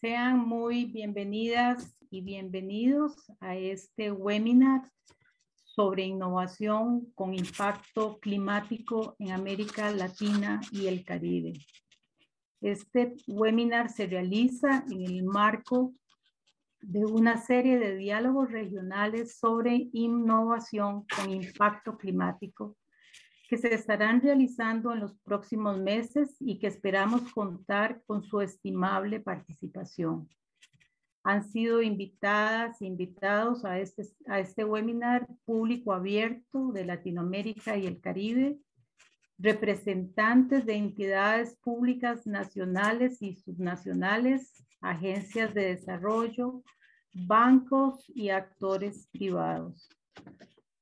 Sean muy bienvenidas y bienvenidos a este webinar sobre innovación con impacto climático en América Latina y el Caribe. Este webinar se realiza en el marco de una serie de diálogos regionales sobre innovación con impacto climático que se estarán realizando en los próximos meses y que esperamos contar con su estimable participación. Han sido invitadas e invitados a este webinar público abierto de Latinoamérica y el Caribe, representantes de entidades públicas nacionales y subnacionales, agencias de desarrollo, bancos y actores privados.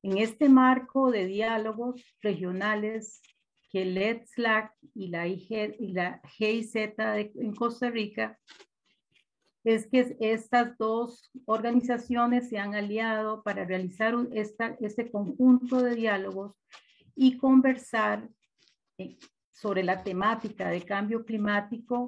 En este marco de diálogos regionales que el ETSLAC y la GIZ en Costa Rica, es que estas dos organizaciones se han aliado para realizar este conjunto de diálogos y conversar sobre la temática de cambio climático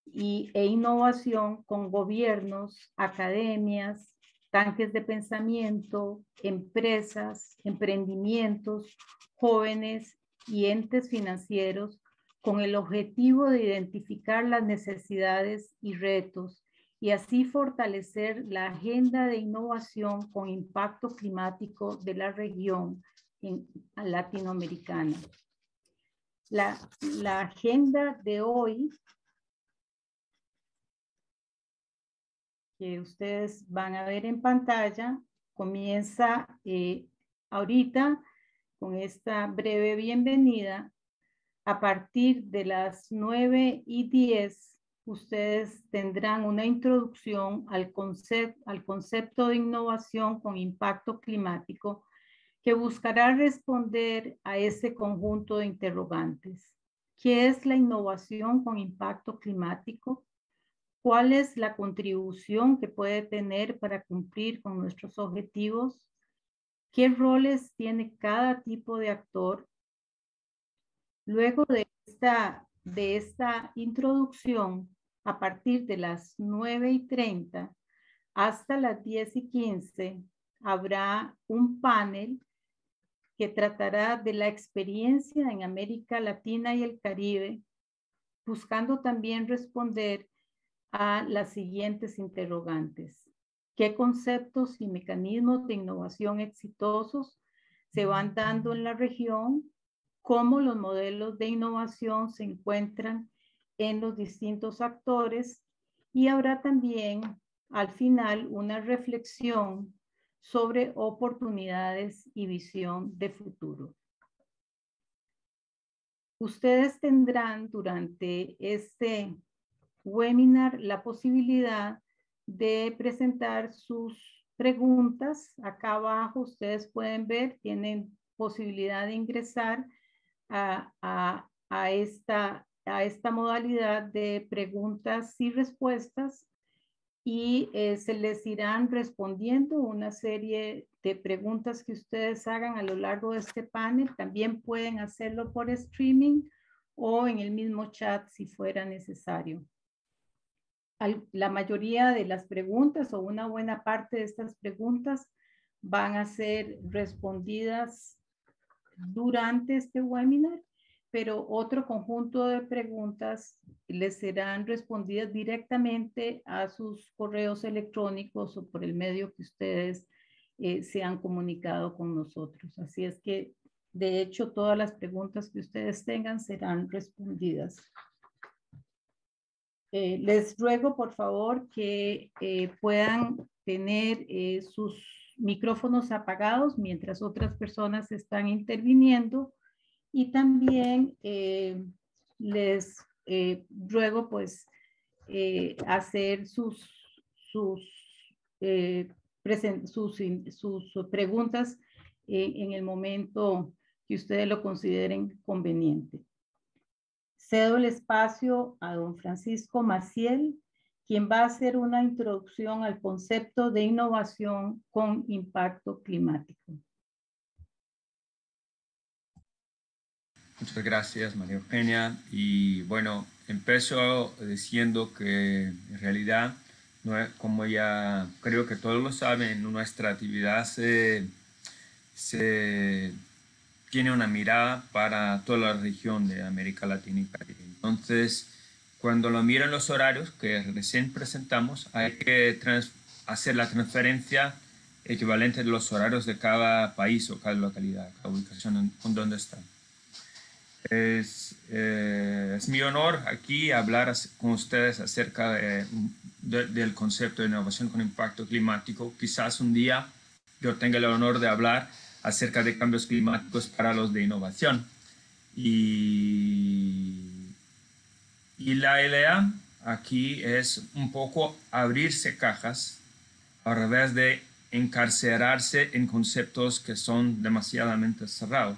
e innovación con gobiernos, academias, tanques de pensamiento, empresas, emprendimientos, jóvenes y entes financieros con el objetivo de identificar las necesidades y retos y así fortalecer la agenda de innovación con impacto climático de la región latinoamericana. La agenda de hoy que ustedes van a ver en pantalla comienza ahorita con esta breve bienvenida. A partir de las 9:10 ustedes tendrán una introducción al concepto de innovación con impacto climático que buscará responder a ese conjunto de interrogantes. ¿Qué es la innovación con impacto climático? ¿Cuál es la contribución que puede tener para cumplir con nuestros objetivos? ¿Qué roles tiene cada tipo de actor? Luego de esta introducción, a partir de las 9:30 hasta las 10:15, habrá un panel que tratará de la experiencia en América Latina y el Caribe, buscando también responder a las siguientes interrogantes. ¿Qué conceptos y mecanismos de innovación exitosos se van dando en la región? ¿Cómo los modelos de innovación se encuentran en los distintos actores? Y habrá también al final una reflexión sobre oportunidades y visión de futuro. Ustedes tendrán durante este webinar la posibilidad de presentar sus preguntas. Acá abajo ustedes pueden ver, tienen posibilidad de ingresar a esta modalidad de preguntas y respuestas y se les irán respondiendo una serie de preguntas que ustedes hagan a lo largo de este panel. También pueden hacerlo por streaming o en el mismo chat si fuera necesario. La mayoría de las preguntas o una buena parte de estas preguntas van a ser respondidas durante este webinar, pero otro conjunto de preguntas les serán respondidas directamente a sus correos electrónicos o por el medio que ustedes se han comunicado con nosotros. Así es que, de hecho, todas las preguntas que ustedes tengan serán respondidas. Les ruego, por favor, que puedan tener sus micrófonos apagados mientras otras personas están interviniendo y también les ruego pues hacer sus preguntas en el momento que ustedes lo consideren conveniente. Cedo el espacio a don Francisco Maciel, quien va a hacer una introducción al concepto de innovación con impacto climático. Muchas gracias, María Eugenia. Y bueno, empiezo diciendo que en realidad, como ya creo que todos lo saben, nuestra actividad se tiene una mirada para toda la región de América Latina y Caribe. Entonces, cuando lo miran los horarios que recién presentamos, hay que hacer la transferencia equivalente de los horarios de cada país o cada localidad, cada ubicación en donde están. Es mi honor aquí hablar con ustedes acerca del concepto de innovación con impacto climático. Quizás un día yo tenga el honor de hablar acerca de cambios climáticos para los de innovación. Y la idea aquí es un poco abrirse cajas al revés de encarcerarse en conceptos que son demasiadamente cerrados,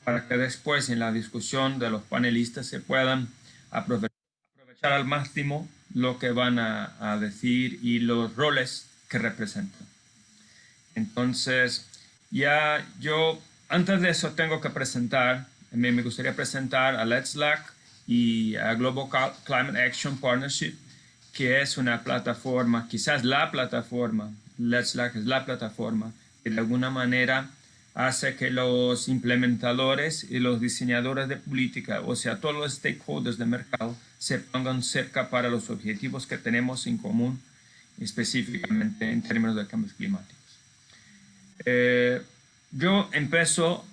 para que después en la discusión de los panelistas se puedan aprovechar al máximo lo que van a decir y los roles que representan. Entonces, ya yo, antes de eso tengo que me gustaría presentar a Let's Lack y a Global Climate Action Partnership, que es una plataforma, quizás la plataforma, Let's Lack es la plataforma que de alguna manera hace que los implementadores y los diseñadores de política, o sea, todos los stakeholders del mercado, se pongan cerca para los objetivos que tenemos en común, específicamente en términos de cambios climáticos. Yo empiezo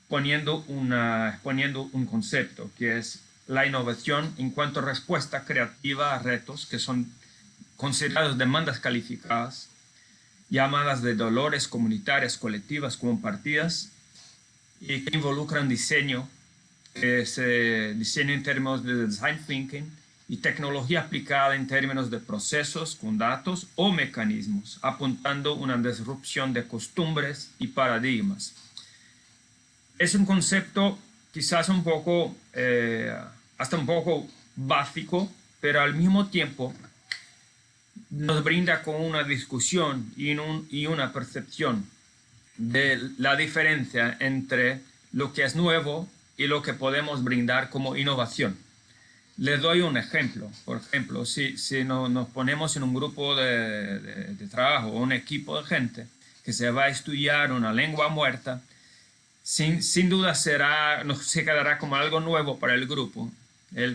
poniendo un concepto que es la innovación en cuanto a respuesta creativa a retos que son considerados demandas calificadas, llamadas de dolores comunitarias, colectivas, compartidas, y que involucran diseño en términos de design thinking y tecnología aplicada en términos de procesos con datos o mecanismos, apuntando una disrupción de costumbres y paradigmas. Es un concepto quizás hasta un poco básico, pero al mismo tiempo nos brinda con una discusión y una percepción de la diferencia entre lo que es nuevo y lo que podemos brindar como innovación. Les doy un ejemplo. Por ejemplo, si nos ponemos en un grupo de trabajo o un equipo de gente que se va a estudiar una lengua muerta, sin duda no se quedará como algo nuevo para el grupo,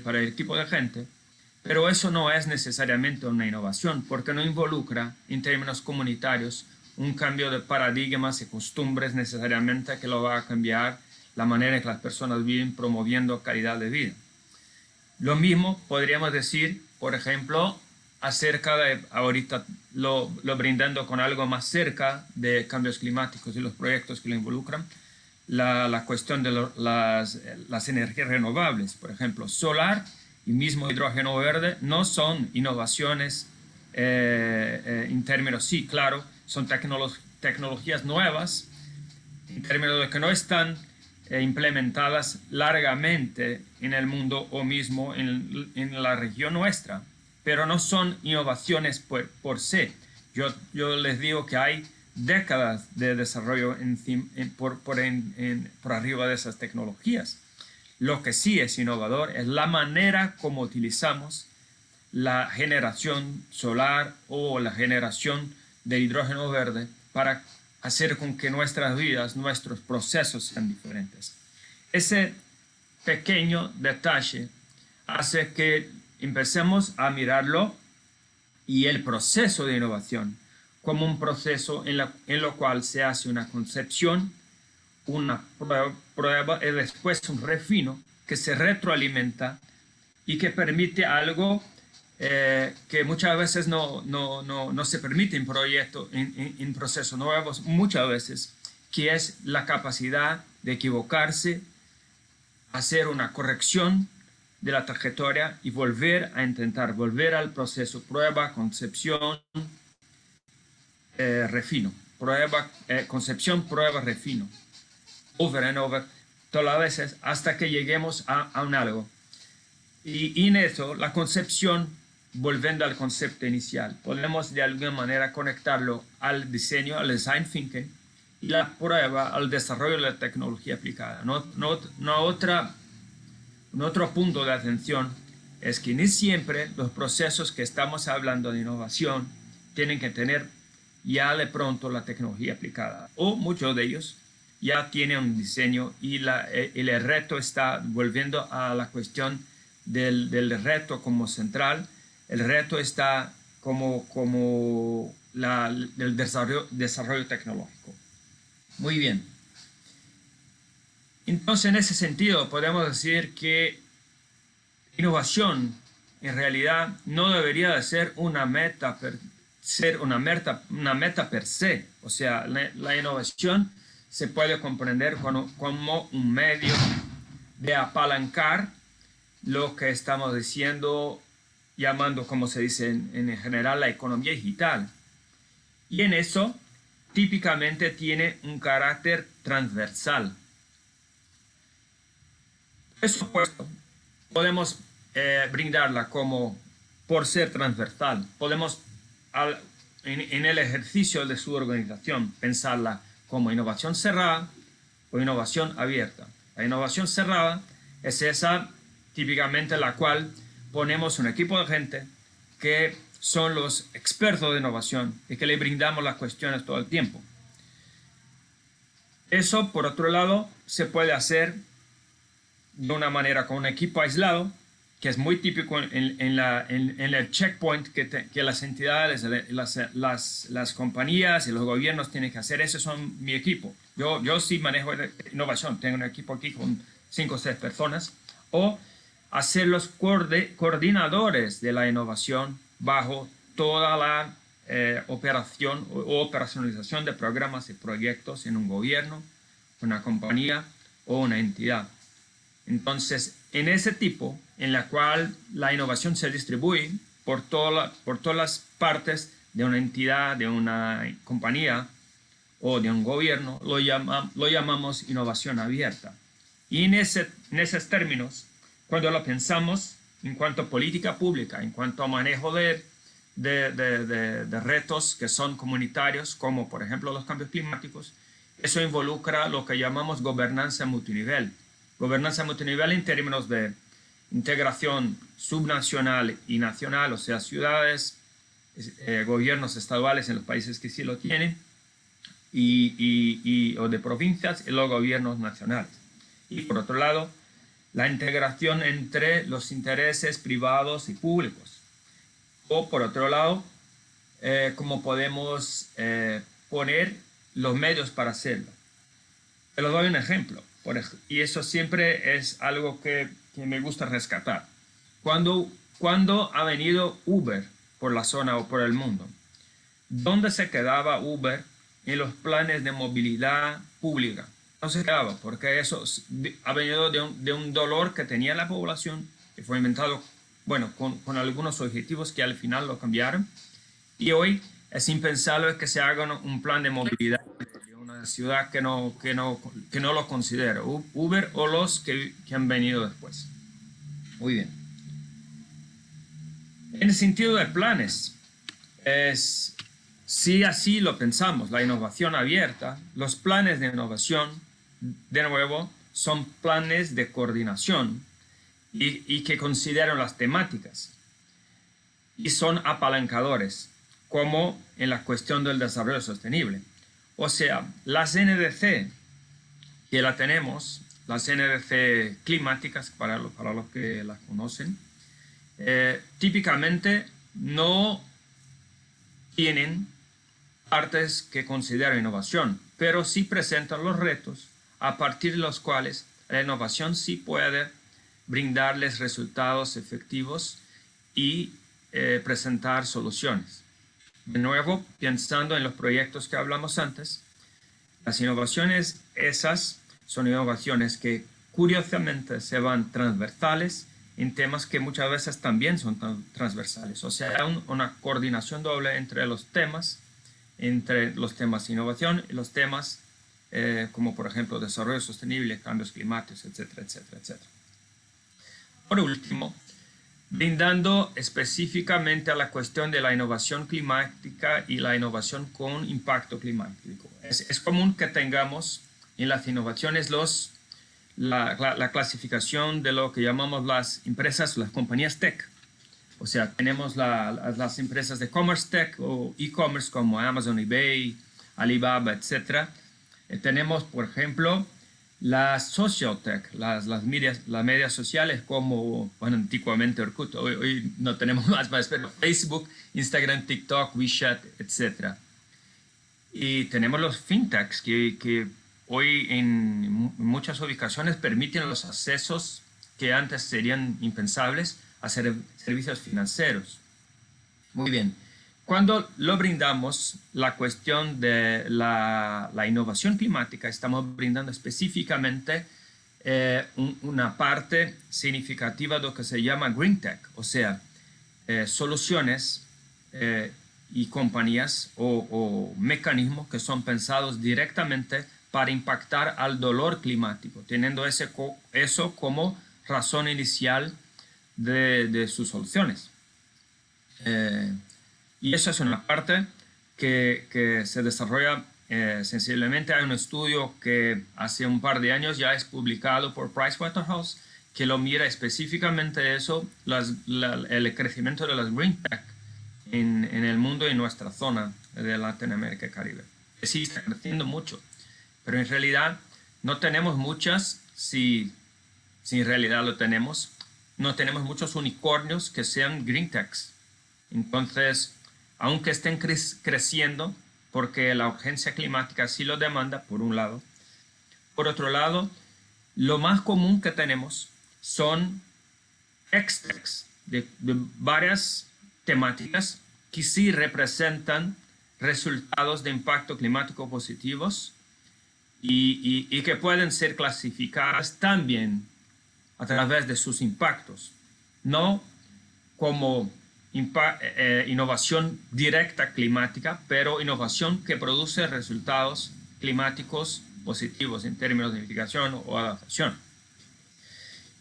para el equipo de gente, pero eso no es necesariamente una innovación porque no involucra en términos comunitarios un cambio de paradigmas y costumbres necesariamente que lo va a cambiar la manera en que las personas viven promoviendo calidad de vida. Lo mismo podríamos decir, por ejemplo, acerca de, ahorita lo brindando con algo más cerca de cambios climáticos y los proyectos que lo involucran, la cuestión de las energías renovables, por ejemplo, solar y mismo hidrógeno verde, no son innovaciones en términos, sí, claro, son tecnologías nuevas, en términos de que no están implementadas largamente en el mundo o mismo en la región nuestra, pero no son innovaciones por sí. Yo les digo que hay décadas de desarrollo por arriba de esas tecnologías. Lo que sí es innovador es la manera como utilizamos la generación solar o la generación de hidrógeno verde para hacer con que nuestras vidas, nuestros procesos sean diferentes. Ese pequeño detalle hace que empecemos a mirarlo y el proceso de innovación como un proceso en lo cual se hace una concepción, una prueba y después un refino que se retroalimenta y que permite algo que muchas veces no se permite en proyectos, en procesos nuevos, muchas veces, que es la capacidad de equivocarse, hacer una corrección de la trayectoria y volver a intentar, volver al proceso, prueba, concepción, refino, concepción, prueba, refino, over and over, todas las veces hasta que lleguemos a un algo. Y en eso, la concepción, volviendo al concepto inicial, podemos de alguna manera conectarlo al diseño, al design thinking, y la prueba al desarrollo de la tecnología aplicada. Un otro punto de atención es que ni siempre los procesos que estamos hablando de innovación tienen que tener ya de pronto la tecnología aplicada, o muchos de ellos ya tienen un diseño y el reto está volviendo a la cuestión del reto como central. El reto está como el desarrollo tecnológico. Muy bien. Entonces, en ese sentido, podemos decir que innovación en realidad no debería de ser una meta per se. O sea, la innovación se puede comprender como un medio de apalancar lo que estamos diciendo, llamando, como se dice en general, la economía digital. Y en eso, típicamente tiene un carácter transversal. Eso puesto, podemos brindarla como por ser transversal. Podemos, en el ejercicio de su organización, pensarla como innovación cerrada o innovación abierta. La innovación cerrada es esa típicamente la cual ponemos un equipo de gente que son los expertos de innovación y que le brindamos las cuestiones todo el tiempo. Eso, por otro lado, se puede hacer de una manera con un equipo aislado, que es muy típico en el checkpoint que las entidades, las compañías y los gobiernos tienen que hacer. Esos son mi equipo. Yo sí manejo innovación. Tengo un equipo aquí con 5 o 6 personas. O hacer los coordinadores de la innovación bajo toda la operación o operacionalización de programas y proyectos en un gobierno, una compañía o una entidad. Entonces, en ese tipo, en la cual la innovación se distribuye por todas las partes de una entidad, de una compañía o de un gobierno, lo llamamos innovación abierta. Y en esos términos, cuando lo pensamos en cuanto a política pública, en cuanto a manejo de retos que son comunitarios, como por ejemplo los cambios climáticos, eso involucra lo que llamamos gobernanza multinivel. Gobernanza multinivel en términos de integración subnacional y nacional, o sea, ciudades, gobiernos estaduales en los países que sí lo tienen, o de provincias y los gobiernos nacionales. Y por otro lado, la integración entre los intereses privados y públicos. O por otro lado, cómo podemos poner los medios para hacerlo. Te lo doy un ejemplo. Y eso siempre es algo que me gusta rescatar. Cuando ha venido Uber por la zona o por el mundo, ¿dónde se quedaba Uber en los planes de movilidad pública? No se quedaba, porque eso ha venido de un dolor que tenía la población, que fue inventado, bueno, con algunos objetivos que al final lo cambiaron. Y hoy es impensable que se haga un plan de movilidad de una ciudad que no lo considera, Uber o los que han venido después. Muy bien. En el sentido de planes, si así lo pensamos, la innovación abierta, los planes de innovación, de nuevo, son planes de coordinación y que consideran las temáticas y son apalancadores, como en la cuestión del desarrollo sostenible. O sea, las NDC que la tenemos, las NDC climáticas, para los que las conocen, típicamente no tienen partes que consideran innovación, pero sí presentan los retos a partir de los cuales la innovación sí puede brindarles resultados efectivos y presentar soluciones. De nuevo, pensando en los proyectos que hablamos antes, las innovaciones esas son innovaciones que curiosamente se van transversales en temas que muchas veces también son transversales. O sea, hay una coordinación doble entre los temas de innovación y los temas como por ejemplo desarrollo sostenible, cambios climáticos, etcétera, etcétera, etcétera. Por último, brindando específicamente a la cuestión de la innovación climática y la innovación con impacto climático. Es común que tengamos en las innovaciones los la clasificación de lo que llamamos las empresas, las compañías tech. O sea, tenemos las empresas de commerce tech o e-commerce como Amazon, eBay, Alibaba, etc. Tenemos, por ejemplo, las social tech, las medias sociales como, bueno, antiguamente Orkut, hoy no tenemos más, pero Facebook, Instagram, TikTok, WeChat, etc. Y tenemos los fintechs que hoy en muchas ubicaciones permiten los accesos que antes serían impensables a servicios financieros. Muy bien. Cuando lo brindamos la cuestión de la innovación climática, estamos brindando específicamente una parte significativa de lo que se llama Green Tech, o sea, soluciones y compañías o mecanismos que son pensados directamente para impactar al dolor climático, teniendo eso como razón inicial de sus soluciones. Y eso es una parte que se desarrolla sensiblemente. Hay un estudio que hace un par de años ya es publicado por Pricewaterhouse que lo mira específicamente eso, el crecimiento de las Green Tech en el mundo y en nuestra zona de Latinoamérica y Caribe. Sí, está creciendo mucho, pero en realidad no tenemos muchas, si en realidad lo tenemos, no tenemos muchos unicornios que sean Green Techs. Entonces, aunque estén creciendo, porque la urgencia climática sí lo demanda, por un lado. Por otro lado, lo más común que tenemos son X-Techs de varias temáticas que sí representan resultados de impacto climático positivos y que pueden ser clasificadas también a través de sus impactos, no como innovación directa climática, pero innovación que produce resultados climáticos positivos en términos de mitigación o adaptación.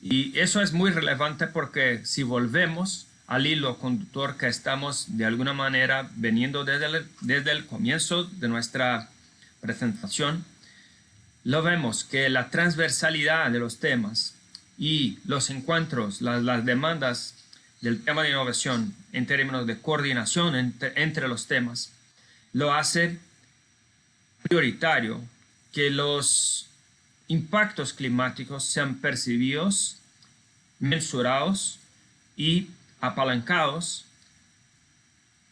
Y eso es muy relevante porque si volvemos al hilo conductor que estamos de alguna manera veniendo desde el comienzo de nuestra presentación, lo vemos que la transversalidad de los temas y los encuentros, las demandas del tema de innovación en términos de coordinación entre los temas, lo hace prioritario que los impactos climáticos sean percibidos, mensurados y apalancados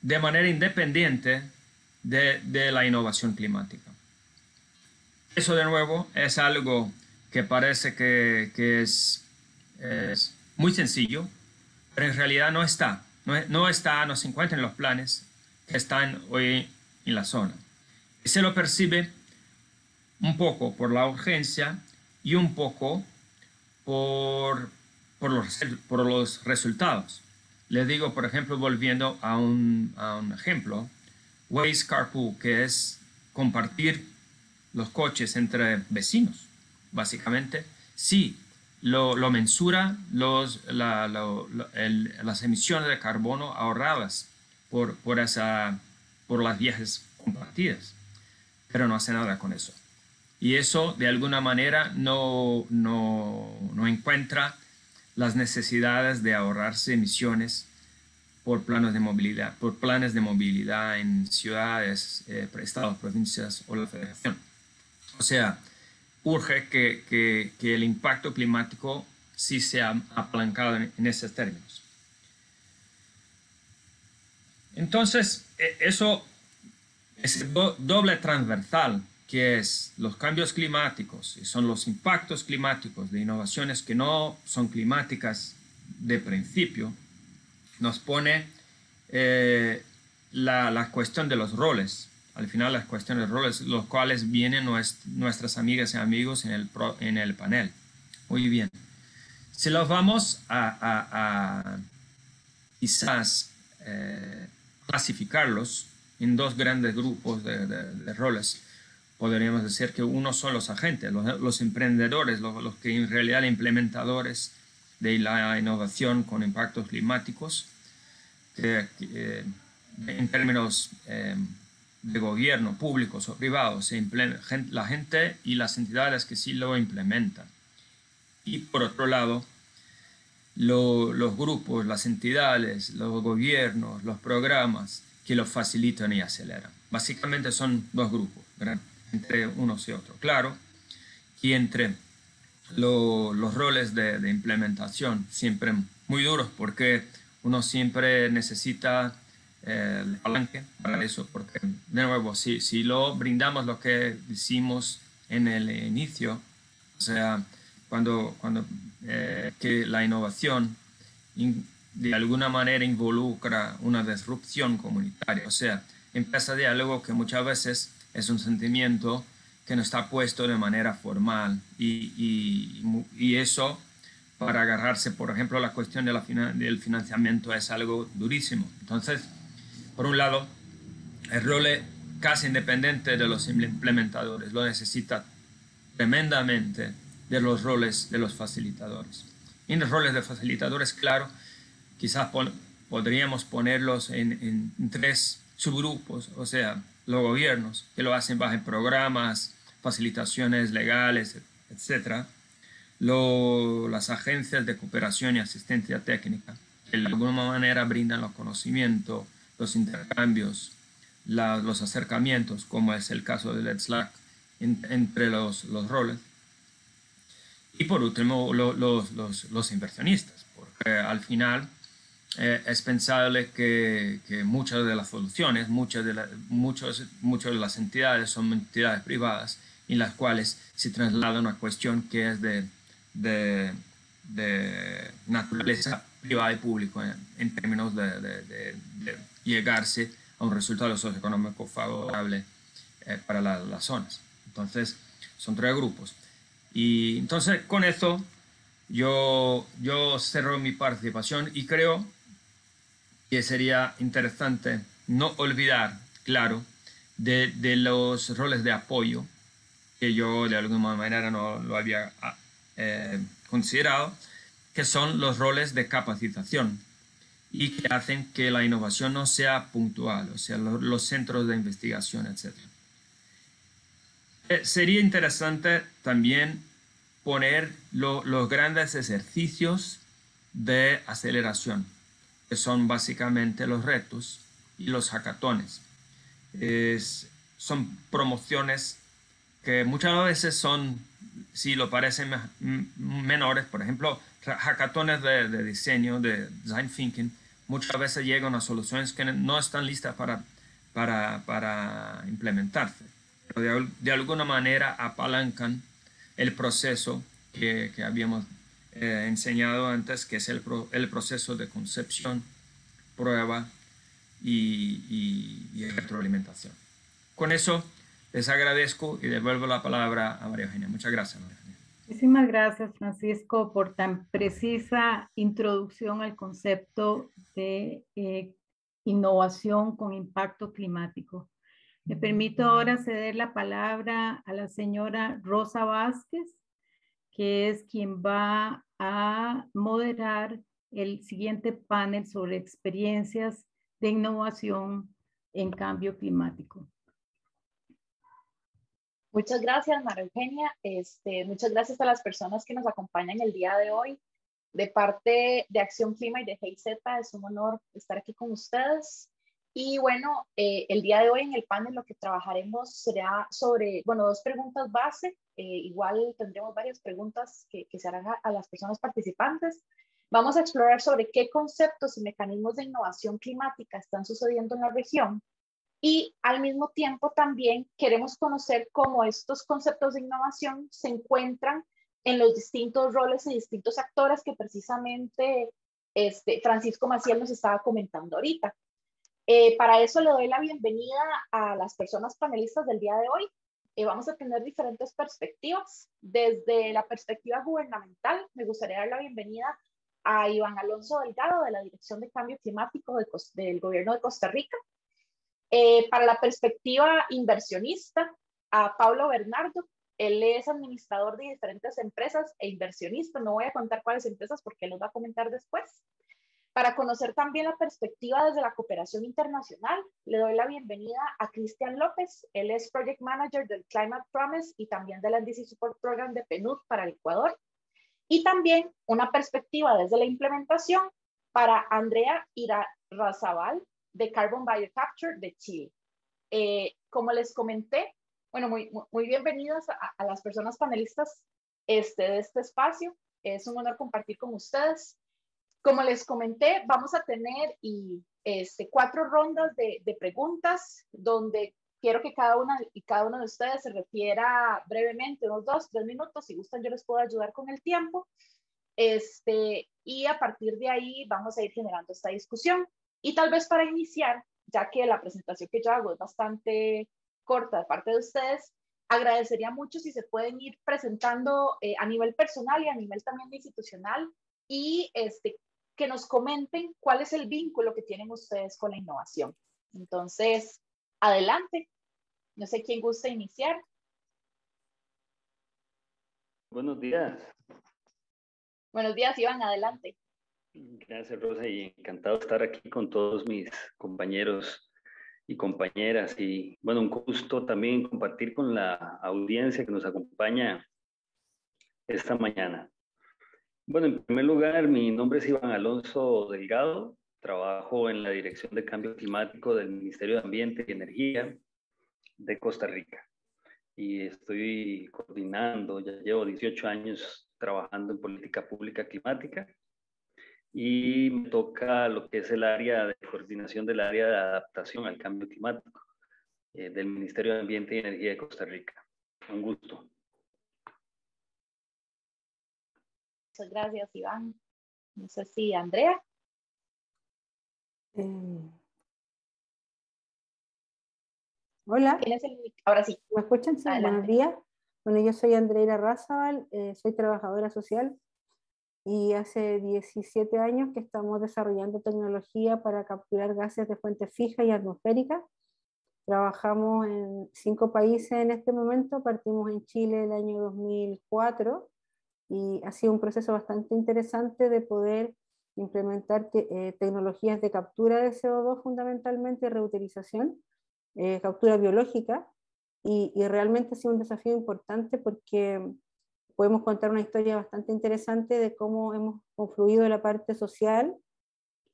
de manera independiente de la innovación climática. Eso de nuevo es algo que parece que es muy sencillo, pero en realidad no está. No se encuentra en los planes que están hoy en la zona. Y se lo percibe un poco por la urgencia y un poco por los resultados. Les digo, por ejemplo, volviendo a un ejemplo, Waze Carpool, que es compartir los coches entre vecinos, básicamente. Sí, lo mensura las emisiones de carbono ahorradas por las vías compartidas, pero no hace nada con eso. Y eso de alguna manera no encuentra las necesidades de ahorrarse emisiones por planes de movilidad en ciudades, estados, provincias o la federación. O sea, urge que el impacto climático sí sea apalancado en esos términos. Entonces, eso es doble transversal, que es los cambios climáticos y son los impactos climáticos de innovaciones que no son climáticas de principio, nos pone la cuestión de los roles. Al final, las cuestiones de roles, los cuales vienen nuestras amigas y amigos en el panel. Muy bien. Si los vamos a quizás clasificarlos en dos grandes grupos de roles, podríamos decir que uno son los agentes, los emprendedores, los que en realidad implementadores de la innovación con impactos climáticos, en términos de gobierno, públicos o privados, la gente y las entidades que sí lo implementan. y por otro lado, los grupos, las entidades, los gobiernos, los programas que lo facilitan y aceleran. Básicamente son dos grupos, ¿verdad? Entre unos y otros. Claro, y entre los roles de implementación, siempre muy duros, porque uno siempre necesita el palanque para eso, porque de nuevo, si lo brindamos lo que hicimos en el inicio, o sea, cuando que la innovación de alguna manera involucra una disrupción comunitaria, o sea, empieza de algo que muchas veces es un sentimiento que no está puesto de manera formal y eso para agarrarse, por ejemplo, a la cuestión del financiamiento es algo durísimo. Entonces, por un lado, el rol es casi independiente de los implementadores, lo necesita tremendamente de los roles de los facilitadores. Y en los roles de facilitadores, claro, quizás podríamos ponerlos en tres subgrupos, o sea, los gobiernos que lo hacen bajo programas, facilitaciones legales, etc. Las agencias de cooperación y asistencia técnica, que de alguna manera brindan los conocimientos, los intercambios, los acercamientos, como es el caso de Let's Slack, entre los roles. Y por último, los inversionistas, porque al final es pensable que muchas de las soluciones, muchas de las entidades son entidades privadas en las cuales se traslada una cuestión que es de naturaleza privada y pública en términos de llegarse a un resultado socioeconómico favorable para las zonas. Entonces, son tres grupos. Y entonces, con eso, yo cerro mi participación y creo que sería interesante no olvidar, claro, de los roles de apoyo, que yo de alguna manera no lo había considerado, que son los roles de capacitación y que hacen que la innovación no sea puntual, o sea, los centros de investigación, etc. Sería interesante también poner los grandes ejercicios de aceleración, que son básicamente los retos y los hackatones. Son promociones que muchas veces son, si lo parecen, menores. Por ejemplo, hackatones de diseño, de design thinking, muchas veces llegan a soluciones que no están listas para implementarse, pero de alguna manera apalancan el proceso que habíamos enseñado antes, que es el proceso de concepción, prueba y retroalimentación. Con eso les agradezco y devuelvo la palabra a María Eugenia. Muchas gracias, María Eugenia. Muchísimas gracias, Francisco, por tan precisa introducción al concepto de innovación con impacto climático. Me permito ahora ceder la palabra a la señora Rosa Vázquez, que es quien va a moderar el siguiente panel sobre experiencias de innovación en cambio climático. Muchas gracias, María Eugenia. Muchas gracias a las personas que nos acompañan el día de hoy. De parte de Acción Clima y de GIZ, es un honor estar aquí con ustedes. Y bueno, el día de hoy en el panel lo que trabajaremos será sobre, bueno, dos preguntas base. Igual tendremos varias preguntas que se harán a las personas participantes. Vamos a explorar sobre qué conceptos y mecanismos de innovación climática están sucediendo en la región. Y al mismo tiempo también queremos conocer cómo estos conceptos de innovación se encuentran en los distintos roles y distintos actores que precisamente Francisco Maciel nos estaba comentando ahorita. Para eso le doy la bienvenida a las personas panelistas del día de hoy. Vamos a tener diferentes perspectivas. Desde la perspectiva gubernamental, me gustaría dar la bienvenida a Iván Alonso Delgado, de la Dirección de Cambio Climático del Gobierno de Costa Rica. Para la perspectiva inversionista, a Pablo Bernardo. Él es administrador de diferentes empresas e inversionista. No voy a contar cuáles empresas porque él los va a comentar después. Para conocer también la perspectiva desde la cooperación internacional, le doy la bienvenida a Cristian López. Él es Project Manager del Climate Promise y también del NDC Support Program de PNUD para el Ecuador. y también una perspectiva desde la implementación para Andrea Irarrázaval de Carbon Biocapture de Chile. Como les comenté, bueno, muy bienvenidas a las personas panelistas de este espacio. Es un honor compartir con ustedes. Como les comenté, vamos a tener 4 rondas de preguntas donde quiero que cada uno de ustedes se refiera brevemente, unos 2, 3 minutos. Si gustan, yo les puedo ayudar con el tiempo. Y a partir de ahí vamos a ir generando esta discusión. Y tal vez para iniciar, ya que la presentación que yo hago es bastante corta de parte de ustedes, agradecería mucho si se pueden ir presentando a nivel personal y a nivel también institucional y que nos comenten cuál es el vínculo que tienen ustedes con la innovación. Entonces, adelante. No sé quién gusta iniciar. Buenos días. Buenos días, Iván, adelante. Gracias, Rosa, y encantado de estar aquí con todos mis compañeros y compañeras. Y bueno, un gusto también compartir con la audiencia que nos acompaña esta mañana. Bueno, en primer lugar, mi nombre es Iván Alonso Delgado. Trabajo en la Dirección de Cambio Climático del Ministerio de Ambiente y Energía de Costa Rica. Y estoy coordinando, ya llevo 18 años trabajando en política pública climática y me toca lo que es el área de coordinación del área de adaptación al cambio climático del Ministerio de Ambiente y Energía de Costa Rica. Un gusto. Muchas gracias, Iván. No sé si Andrea. Hola. Ahora sí. ¿Me escuchan? Sí, buenos días. Bueno, yo soy Andrea Irarrázaval, soy trabajadora social y hace 17 años que estamos desarrollando tecnología para capturar gases de fuente fija y atmosférica. Trabajamos en 5 países en este momento, partimos en Chile el año 2004 y ha sido un proceso bastante interesante de poder implementar tecnologías de captura de CO2 fundamentalmente, reutilización, captura biológica, y realmente ha sido un desafío importante porque podemos contar una historia bastante interesante de cómo hemos confluido la parte social,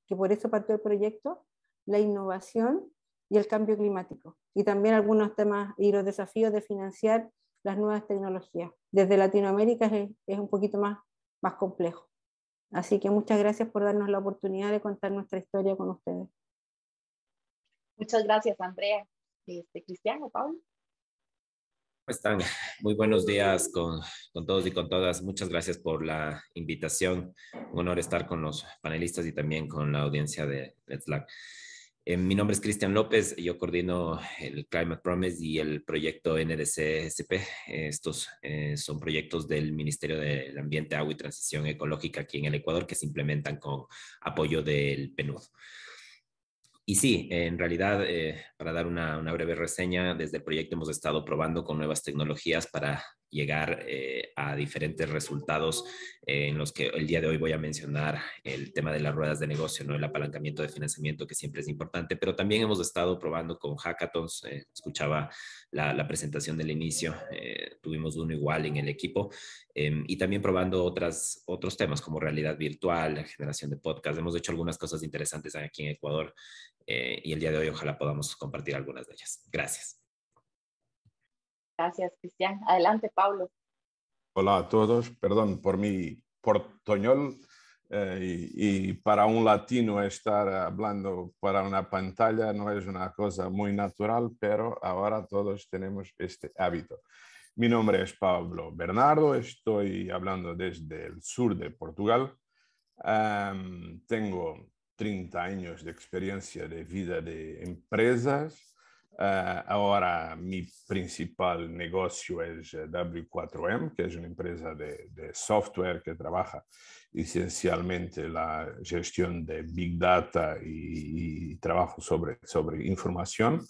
que por eso partió el proyecto, la innovación y el cambio climático, y también algunos temas y los desafíos de financiar las nuevas tecnologías. Desde Latinoamérica es un poquito más complejo. Así que muchas gracias por darnos la oportunidad de contar nuestra historia con ustedes. Muchas gracias, Andrea. Cristian o Pablo. ¿Cómo están? Muy buenos días con todos y con todas. Muchas gracias por la invitación. Un honor estar con los panelistas y también con la audiencia de Slack. Mi nombre es Cristian López, yo coordino el Climate Promise y el proyecto NDC-SP. Estos son proyectos del Ministerio del Ambiente, Agua y Transición Ecológica aquí en el Ecuador que se implementan con apoyo del PNUD. Y sí, en realidad, para dar una breve reseña, desde el proyecto hemos estado probando con nuevas tecnologías para llegar a diferentes resultados en los que el día de hoy voy a mencionar el tema de las ruedas de negocio, ¿no? El apalancamiento de financiamiento, que siempre es importante, pero también hemos estado probando con hackathons. Escuchaba la presentación del inicio, tuvimos uno igual en el equipo, y también probando otros temas como realidad virtual, generación de podcast. Hemos hecho algunas cosas interesantes aquí en Ecuador. Y el día de hoy ojalá podamos compartir algunas de ellas. Gracias. Gracias, Cristian. Adelante, Pablo. Hola a todos. Perdón por mi portuñol y para un latino estar hablando para una pantalla no es una cosa muy natural, pero ahora todos tenemos este hábito. Mi nombre es Pablo Bernardo, estoy hablando desde el sur de Portugal. Tengo 30 años de experiencia de vida de empresas. Ahora mi principal negocio es W4M, que es una empresa de software que trabaja esencialmente la gestión de Big Data y trabajo sobre información.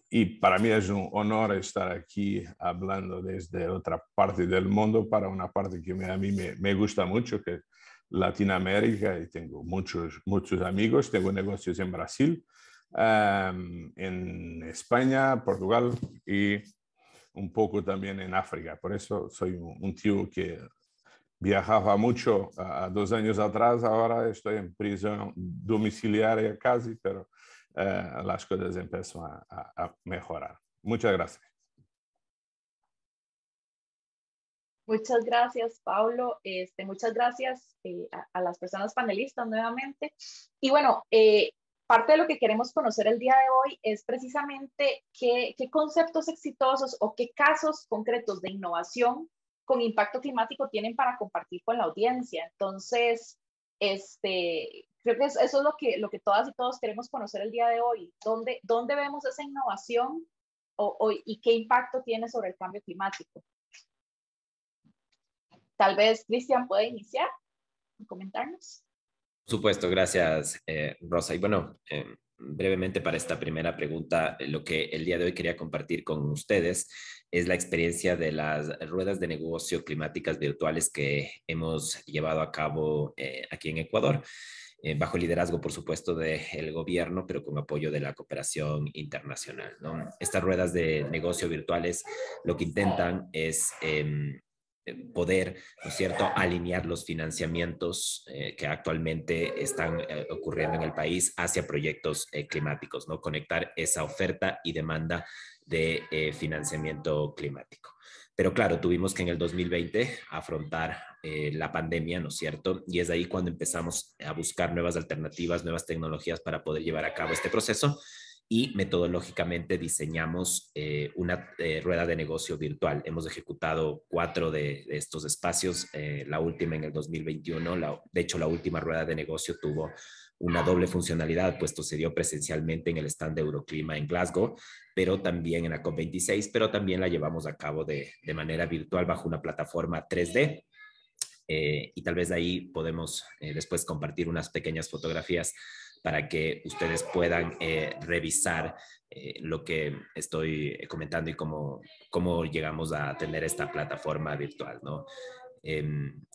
Y para mí es un honor estar aquí hablando desde otra parte del mundo para una parte que a mí me gusta mucho, que es Latinoamérica, y tengo muchos amigos. Tengo negocios en Brasil, en España, Portugal y un poco también en África. Por eso soy un tío que viajaba mucho a 2 años atrás, ahora estoy en prisión domiciliaria casi, pero las cosas empiezan a mejorar. Muchas gracias. Muchas gracias, Pablo. Muchas gracias a las personas panelistas nuevamente. Y bueno, parte de lo que queremos conocer el día de hoy es precisamente qué conceptos exitosos o qué casos concretos de innovación con impacto climático tienen para compartir con la audiencia. Entonces, creo que eso es lo que todas y todos queremos conocer el día de hoy. ¿Dónde vemos esa innovación y qué impacto tiene sobre el cambio climático? Tal vez Cristian puede iniciar y comentarnos. Por supuesto, gracias, Rosa. Y bueno, brevemente para esta primera pregunta, lo que el día de hoy quería compartir con ustedes es la experiencia de las ruedas de negocio climáticas virtuales que hemos llevado a cabo aquí en Ecuador, bajo el liderazgo, por supuesto, del gobierno, pero con apoyo de la cooperación internacional, ¿no? Estas ruedas de negocio virtuales lo que intentan es poder, ¿no es cierto?, alinear los financiamientos que actualmente están ocurriendo en el país hacia proyectos climáticos, ¿no? Conectar esa oferta y demanda de financiamiento climático. Pero claro, tuvimos que en el 2020 afrontar la pandemia, ¿no es cierto? Y es ahí cuando empezamos a buscar nuevas alternativas, nuevas tecnologías para poder llevar a cabo este proceso. Y metodológicamente diseñamos una rueda de negocio virtual. Hemos ejecutado 4 de estos espacios, la última en el 2021. De hecho, la última rueda de negocio tuvo una doble funcionalidad, puesto se dio presencialmente en el stand de Euroclima en Glasgow, pero también en la COP26, pero también la llevamos a cabo de manera virtual bajo una plataforma 3D. Y tal vez de ahí podemos después compartir unas pequeñas fotografías para que ustedes puedan revisar lo que estoy comentando y cómo llegamos a tener esta plataforma virtual, ¿no?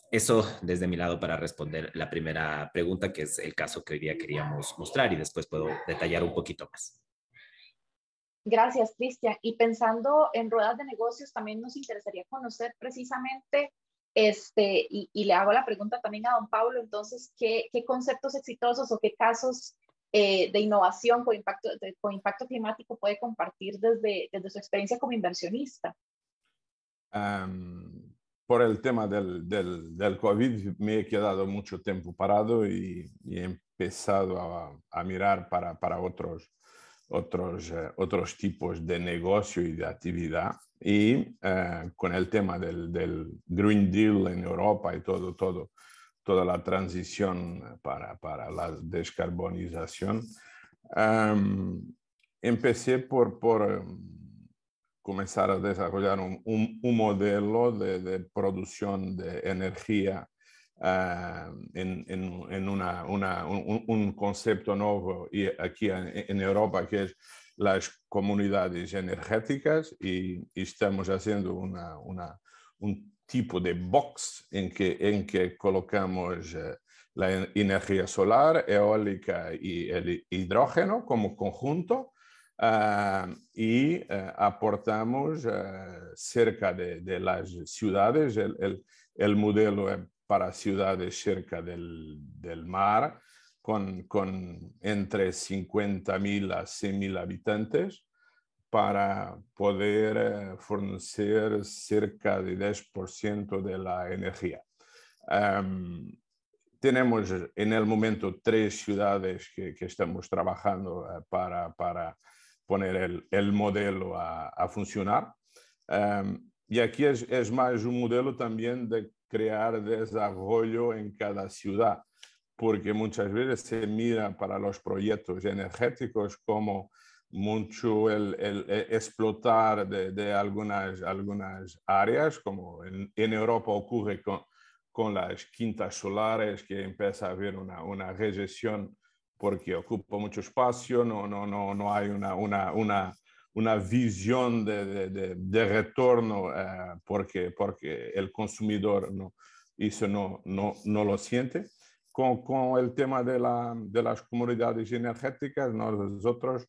Eso desde mi lado para responder la primera pregunta, que es el caso que hoy día queríamos mostrar, y después puedo detallar un poquito más. Gracias, Cristian. Y pensando en ruedas de negocios, también nos interesaría conocer precisamente, y le hago la pregunta también a don Pablo, entonces, ¿qué conceptos exitosos o qué casos de innovación con impacto climático puede compartir desde su experiencia como inversionista? Por el tema del COVID me he quedado mucho tiempo parado y he empezado a mirar para otros tipos de negocio y de actividad. Y con el tema del Green Deal en Europa y toda la transición para la descarbonización, empecé por comenzar a desarrollar un modelo de producción de energía en un concepto nuevo y aquí en Europa, que es las comunidades energéticas, y estamos haciendo un tipo de box en que colocamos la energía solar, eólica y el hidrógeno como conjunto. Y aportamos cerca de las ciudades. El modelo es para ciudades cerca del mar, con entre 50.000 a 100.000 habitantes, para poder fornecer cerca de 10% de la energía. Tenemos en el momento 3 ciudades que estamos trabajando para poner el modelo a funcionar. Y aquí es más un modelo también de crear desarrollo en cada ciudad, porque muchas veces se mira para los proyectos energéticos como mucho el explotar de algunas áreas, como en Europa ocurre con las quintas solares, que empieza a haber una reyección porque ocupa mucho espacio, no hay una visión de retorno porque el consumidor no lo siente. Con el tema de las comunidades energéticas, nosotros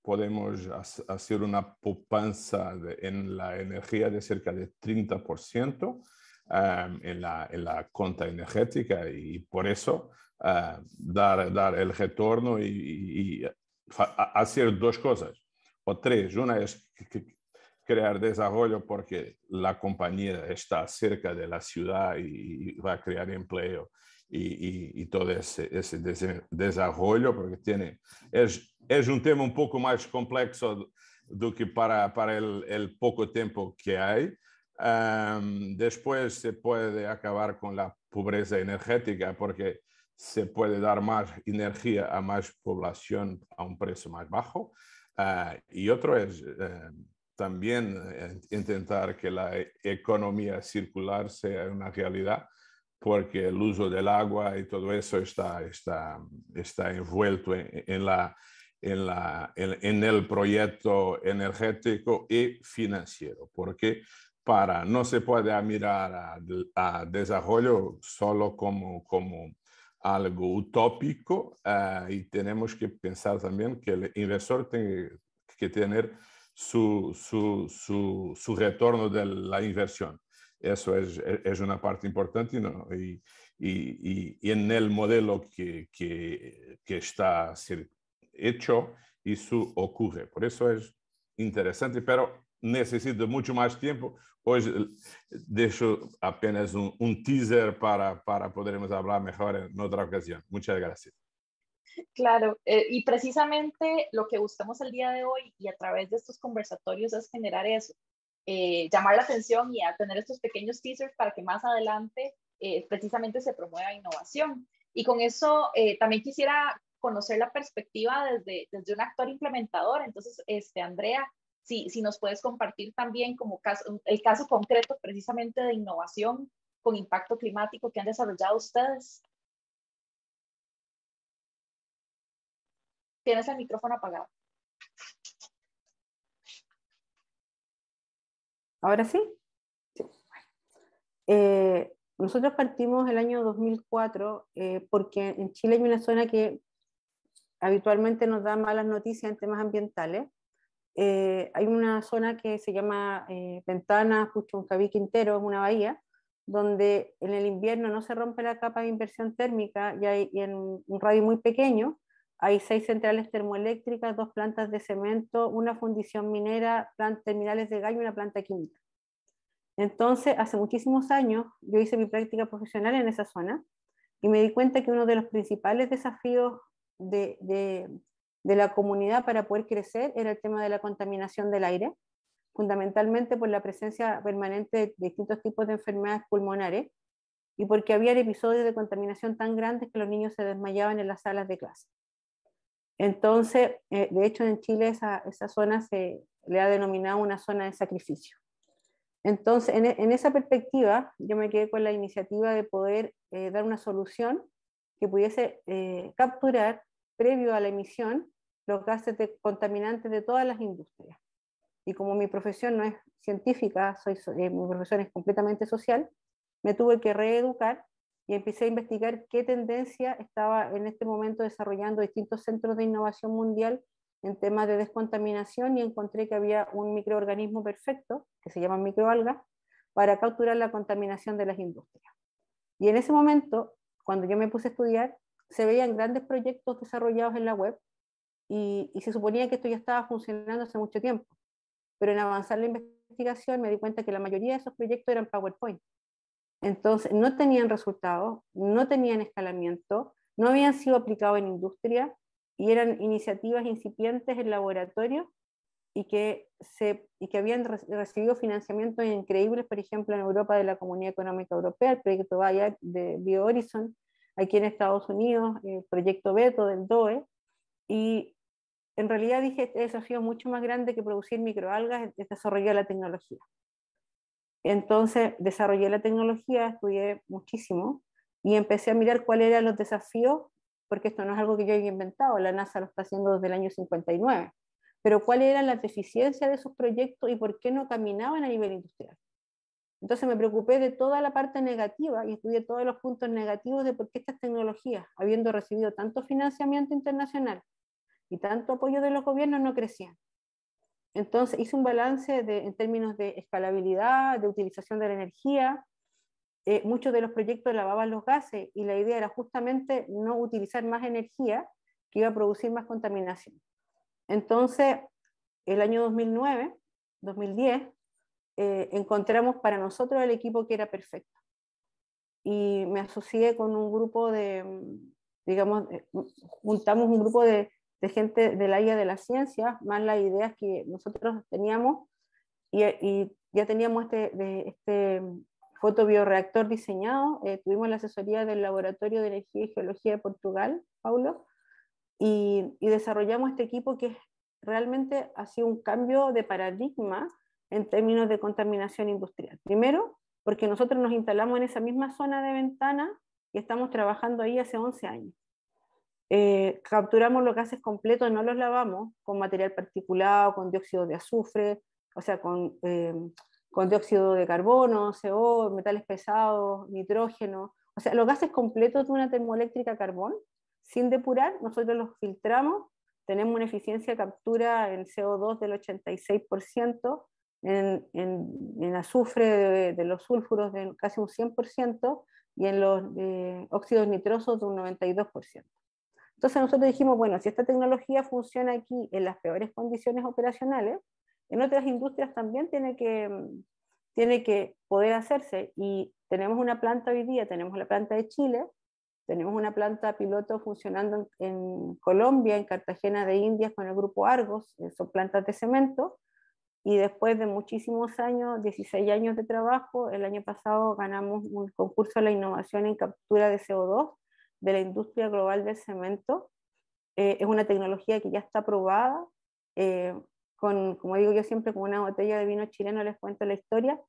podemos hacer una poupanza en la energía de cerca de 30%, en la cuenta energética, y por eso dar el retorno y hacer dos cosas, o tres. Una es crear desarrollo porque la compañía está cerca de la ciudad y va a crear empleo y todo ese desarrollo, porque es un tema un poco más complexo do que para el poco tiempo que hay. Después se puede acabar con la pobreza energética porque se puede dar más energía a más población a un precio más bajo. Y otro es también intentar que la economía circular sea una realidad, porque el uso del agua y todo eso está envuelto en el proyecto energético y financiero, porque no se puede mirar a desarrollo solo como algo utópico, y tenemos que pensar también que el inversor tiene que tener su retorno de la inversión. Eso es una parte importante, ¿no? Y en el modelo que está a ser hecho, eso ocurre. Por eso es interesante, pero necesita mucho más tiempo. Hoy dejo apenas un teaser para podermos hablar mejor en otra ocasión. Muchas gracias. Claro, y precisamente lo que buscamos el día de hoy y a través de estos conversatorios es generar eso, llamar la atención y a tener estos pequeños teasers para que más adelante precisamente se promueva innovación. Y con eso también quisiera conocer la perspectiva desde un actor implementador. Entonces, Andrea, si nos puedes compartir también como el caso concreto precisamente de innovación con impacto climático que han desarrollado ustedes. Tienes el micrófono apagado. ¿Ahora sí? Sí. Nosotros partimos el año 2004 porque en Chile hay una zona que habitualmente nos da malas noticias en temas ambientales. Hay una zona que se llama Ventana, Puchuncaví, Quintero, es una bahía, donde en el invierno no se rompe la capa de inversión térmica y en un radio muy pequeño hay 6 centrales termoeléctricas, 2 plantas de cemento, una fundición minera, terminales de gas y una planta química. Entonces, hace muchísimos años yo hice mi práctica profesional en esa zona y me di cuenta que uno de los principales desafíos de la comunidad para poder crecer era el tema de la contaminación del aire, fundamentalmente por la presencia permanente de distintos tipos de enfermedades pulmonares y porque había episodios de contaminación tan grandes que los niños se desmayaban en las salas de clase. Entonces, de hecho en Chile esa zona se le ha denominado una zona de sacrificio. Entonces, en esa perspectiva, yo me quedé con la iniciativa de poder dar una solución que pudiese capturar, previo a la emisión, los gases contaminantes de todas las industrias. Y como mi profesión no es científica, mi profesión es completamente social, me tuve que reeducar y empecé a investigar qué tendencia estaba en este momento desarrollando distintos centros de innovación mundial en temas de descontaminación, y encontré que había un microorganismo perfecto, que se llama microalgas, para capturar la contaminación de las industrias. Y en ese momento, cuando yo me puse a estudiar, se veían grandes proyectos desarrollados en la web y se suponía que esto ya estaba funcionando hace mucho tiempo. Pero en avanzar la investigación me di cuenta que la mayoría de esos proyectos eran PowerPoint. Entonces, no tenían resultados, no tenían escalamiento, no habían sido aplicados en industria y eran iniciativas incipientes en laboratorio y que habían recibido financiamientos increíbles, por ejemplo, en Europa de la Comunidad Económica Europea, el proyecto Bayer de BioHorizon, aquí en Estados Unidos, el proyecto Beto del DOE, y en realidad dije, este desafío es mucho más grande que producir microalgas, es desarrollar la tecnología. Entonces desarrollé la tecnología, estudié muchísimo y empecé a mirar cuáles eran los desafíos, porque esto no es algo que yo haya inventado, la NASA lo está haciendo desde el año 59, pero cuáles eran las deficiencias de esos proyectos y por qué no caminaban a nivel industrial. Entonces me preocupé de toda la parte negativa y estudié todos los puntos negativos de por qué estas tecnologías, habiendo recibido tanto financiamiento internacional y tanto apoyo de los gobiernos, no crecían. Entonces hice un balance en términos de escalabilidad, de utilización de la energía, muchos de los proyectos lavaban los gases y la idea era justamente no utilizar más energía que iba a producir más contaminación. Entonces, el año 2009, 2010, encontramos para nosotros el equipo que era perfecto. Y me asocié con un grupo de, digamos, juntamos un grupo de gente del área de las ciencias, más las ideas que nosotros teníamos, y ya teníamos este fotobioreactor diseñado. Tuvimos la asesoría del Laboratorio de Energía y Geología de Portugal, Paulo, y desarrollamos este equipo que realmente ha sido un cambio de paradigma en términos de contaminación industrial. Primero, porque nosotros nos instalamos en esa misma zona de ventana y estamos trabajando ahí hace 11 años. Capturamos los gases completos, no los lavamos con material particulado, con dióxido de azufre, o sea, con dióxido de carbono, CO, metales pesados, nitrógeno, o sea, los gases completos de una termoeléctrica a carbón, sin depurar, nosotros los filtramos, tenemos una eficiencia de captura en CO2 del 86%, en azufre de los sulfuros de casi un 100%, y en los óxidos nitrosos de un 92%. Entonces nosotros dijimos, bueno, si esta tecnología funciona aquí en las peores condiciones operacionales, en otras industrias también tiene que poder hacerse, y tenemos una planta hoy día, tenemos la planta de Chile, tenemos una planta piloto funcionando en Colombia, en Cartagena de Indias con el grupo Argos, son plantas de cemento, y después de muchísimos años, 16 años de trabajo, el año pasado ganamos un concurso a la innovación en captura de CO2 de la industria global del cemento. Es una tecnología que ya está aprobada, como digo yo siempre, con una botella de vino chileno les cuento la historia,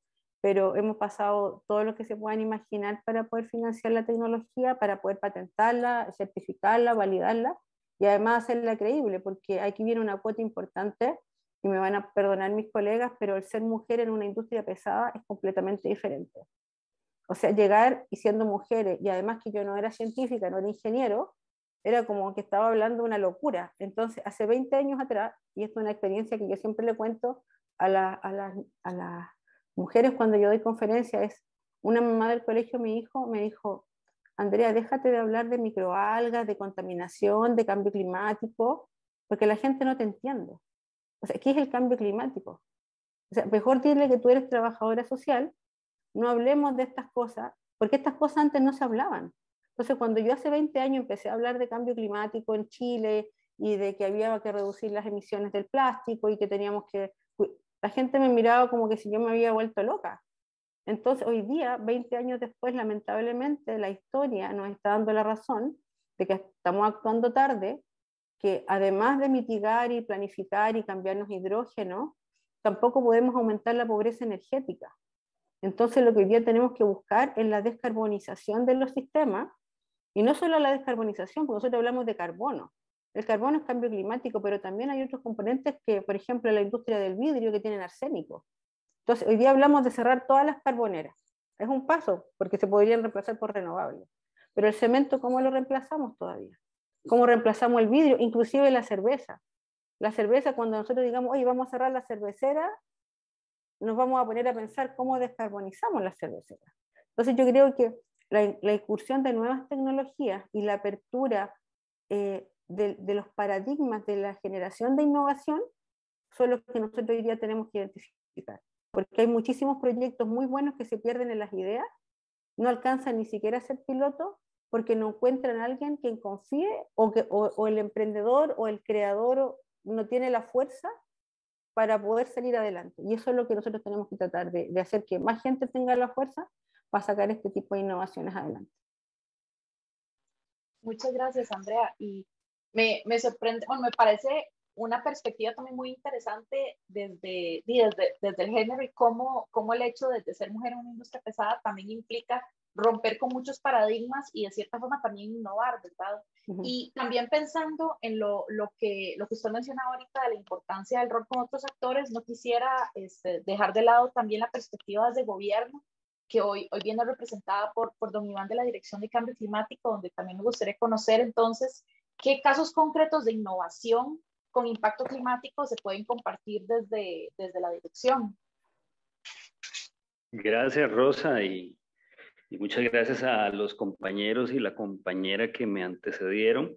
pero hemos pasado todo lo que se puedan imaginar para poder financiar la tecnología, para poder patentarla, certificarla, validarla, y además hacerla creíble, porque aquí viene una cuota importante, y me van a perdonar mis colegas, pero el ser mujer en una industria pesada es completamente diferente. O sea, llegar y siendo mujeres, y además que yo no era científica, no era ingeniero, era como que estaba hablando una locura. Entonces, hace 20 años atrás, y esto es una experiencia que yo siempre le cuento a las mujeres cuando yo doy conferencia, es una mamá del colegio, mi hijo, me dijo, Andrea, déjate de hablar de microalgas, de contaminación, de cambio climático, porque la gente no te entiende. O sea, ¿qué es el cambio climático? O sea, mejor dile que tú eres trabajadora social, no hablemos de estas cosas, porque estas cosas antes no se hablaban. Entonces, cuando yo hace 20 años empecé a hablar de cambio climático en Chile, y de que había que reducir las emisiones del plástico, y que teníamos que... La gente me miraba como que si yo me había vuelto loca. Entonces, hoy día, 20 años después, lamentablemente, la historia nos está dando la razón de que estamos actuando tarde, que además de mitigar y planificar y cambiarnos hidrógeno, tampoco podemos aumentar la pobreza energética. Entonces lo que hoy día tenemos que buscar es la descarbonización de los sistemas, y no solo la descarbonización, porque nosotros hablamos de carbono. El carbono es cambio climático, pero también hay otros componentes que, por ejemplo, la industria del vidrio, que tienen arsénico. Entonces hoy día hablamos de cerrar todas las carboneras. Es un paso, porque se podrían reemplazar por renovables. Pero el cemento, ¿cómo lo reemplazamos todavía? ¿Cómo reemplazamos el vidrio? Inclusive la cerveza. La cerveza, cuando nosotros digamos, oye, vamos a cerrar la cervecera, nos vamos a poner a pensar cómo descarbonizamos la cervecera. Entonces yo creo que la incursión de nuevas tecnologías y la apertura de los paradigmas de la generación de innovación son los que nosotros hoy día tenemos que identificar. Porque hay muchísimos proyectos muy buenos que se pierden en las ideas, no alcanzan ni siquiera a ser pilotos, porque no encuentran a alguien quien confíe, o el emprendedor o el creador no tiene la fuerza para poder salir adelante. Y eso es lo que nosotros tenemos que tratar de hacer, que más gente tenga la fuerza para sacar este tipo de innovaciones adelante. Muchas gracias, Andrea. Y me sorprende, bueno, me parece una perspectiva también muy interesante desde el género, y cómo el hecho de ser mujer en una industria pesada también implica romper con muchos paradigmas y de cierta forma también innovar, ¿verdad? Y también pensando en lo que usted mencionaba ahorita de la importancia del rol con otros actores, no quisiera dejar de lado también la perspectiva desde gobierno, que hoy viene representada por don Iván de la Dirección de Cambio Climático, donde también me gustaría conocer entonces qué casos concretos de innovación con impacto climático se pueden compartir desde la dirección. Gracias, Rosa. Y Y muchas gracias a los compañeros y la compañera que me antecedieron.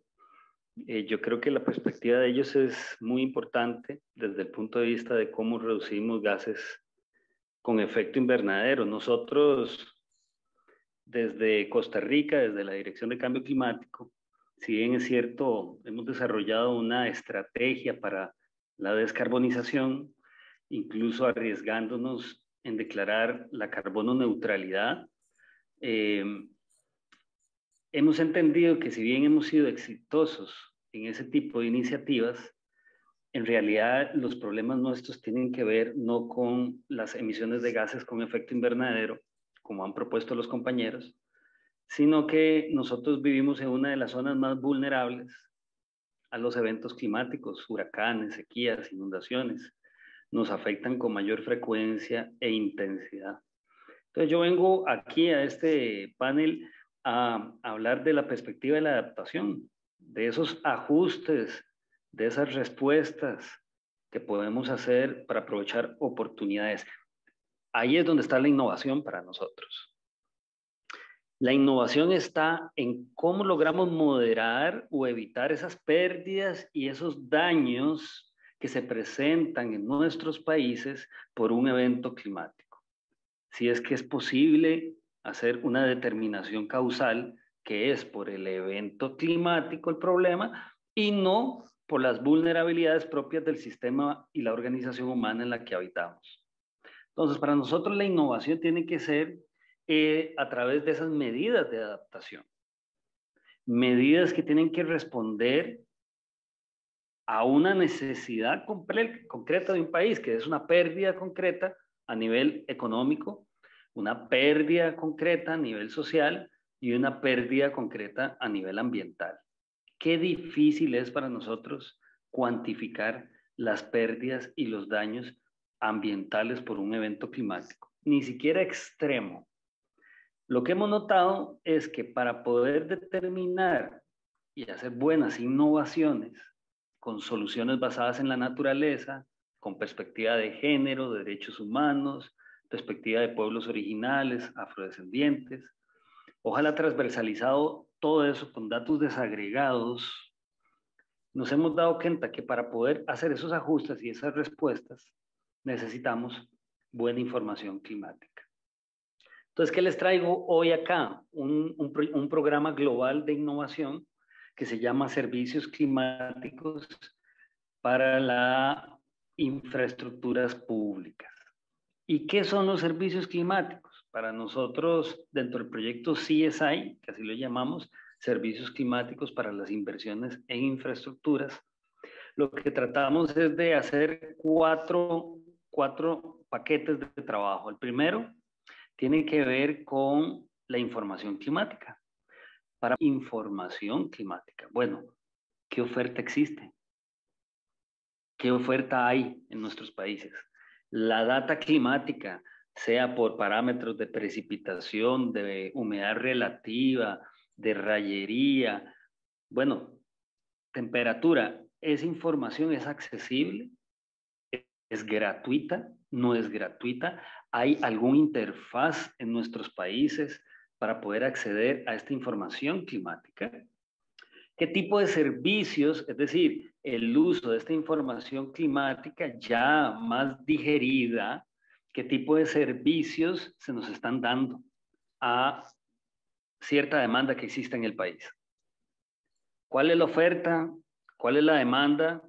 Yo creo que la perspectiva de ellos es muy importante desde el punto de vista de cómo reducimos gases con efecto invernadero. Nosotros, desde Costa Rica, desde la Dirección de Cambio Climático, si bien es cierto, hemos desarrollado una estrategia para la descarbonización, incluso arriesgándonos en declarar la carbono neutralidad. Hemos entendido que si bien hemos sido exitosos en ese tipo de iniciativas, en realidad los problemas nuestros tienen que ver no con las emisiones de gases con efecto invernadero, como han propuesto los compañeros, sino que nosotros vivimos en una de las zonas más vulnerables a los eventos climáticos, huracanes, sequías, inundaciones. Nos afectan con mayor frecuencia e intensidad. Entonces yo vengo aquí a este panel a hablar de la perspectiva de la adaptación, de esos ajustes, de esas respuestas que podemos hacer para aprovechar oportunidades. Ahí es donde está la innovación para nosotros. La innovación está en cómo logramos moderar o evitar esas pérdidas y esos daños que se presentan en nuestros países por un evento climático. Si es que es posible hacer una determinación causal que es por el evento climático el problema y no por las vulnerabilidades propias del sistema y la organización humana en la que habitamos. Entonces, para nosotros la innovación tiene que ser a través de esas medidas de adaptación. Medidas que tienen que responder a una necesidad concreta de un país, que es una pérdida concreta a nivel económico, una pérdida concreta a nivel social y una pérdida concreta a nivel ambiental. Qué difícil es para nosotros cuantificar las pérdidas y los daños ambientales por un evento climático, ni siquiera extremo. Lo que hemos notado es que para poder determinar y hacer buenas innovaciones con soluciones basadas en la naturaleza, con perspectiva de género, de derechos humanos, perspectiva de pueblos originales, afrodescendientes, ojalá transversalizado todo eso con datos desagregados, nos hemos dado cuenta que para poder hacer esos ajustes y esas respuestas necesitamos buena información climática. Entonces, ¿qué les traigo hoy acá? Un programa global de innovación que se llama Servicios Climáticos para las Infraestructuras Públicas. ¿Y qué son los servicios climáticos? Para nosotros, dentro del proyecto CSI, que así lo llamamos, Servicios Climáticos para las Inversiones en Infraestructuras, lo que tratamos es de hacer cuatro paquetes de trabajo. El primero tiene que ver con la información climática. Para información climática, bueno, ¿qué oferta existe? ¿Qué oferta hay en nuestros países? La data climática, sea por parámetros de precipitación, de humedad relativa, de rayería, bueno, temperatura, ¿esa información es accesible? ¿Es gratuita? ¿No es gratuita? ¿Hay alguna interfaz en nuestros países para poder acceder a esta información climática? ¿Qué tipo de servicios, es decir, el uso de esta información climática ya más digerida, qué tipo de servicios se nos están dando a cierta demanda que existe en el país? ¿Cuál es la oferta? ¿Cuál es la demanda?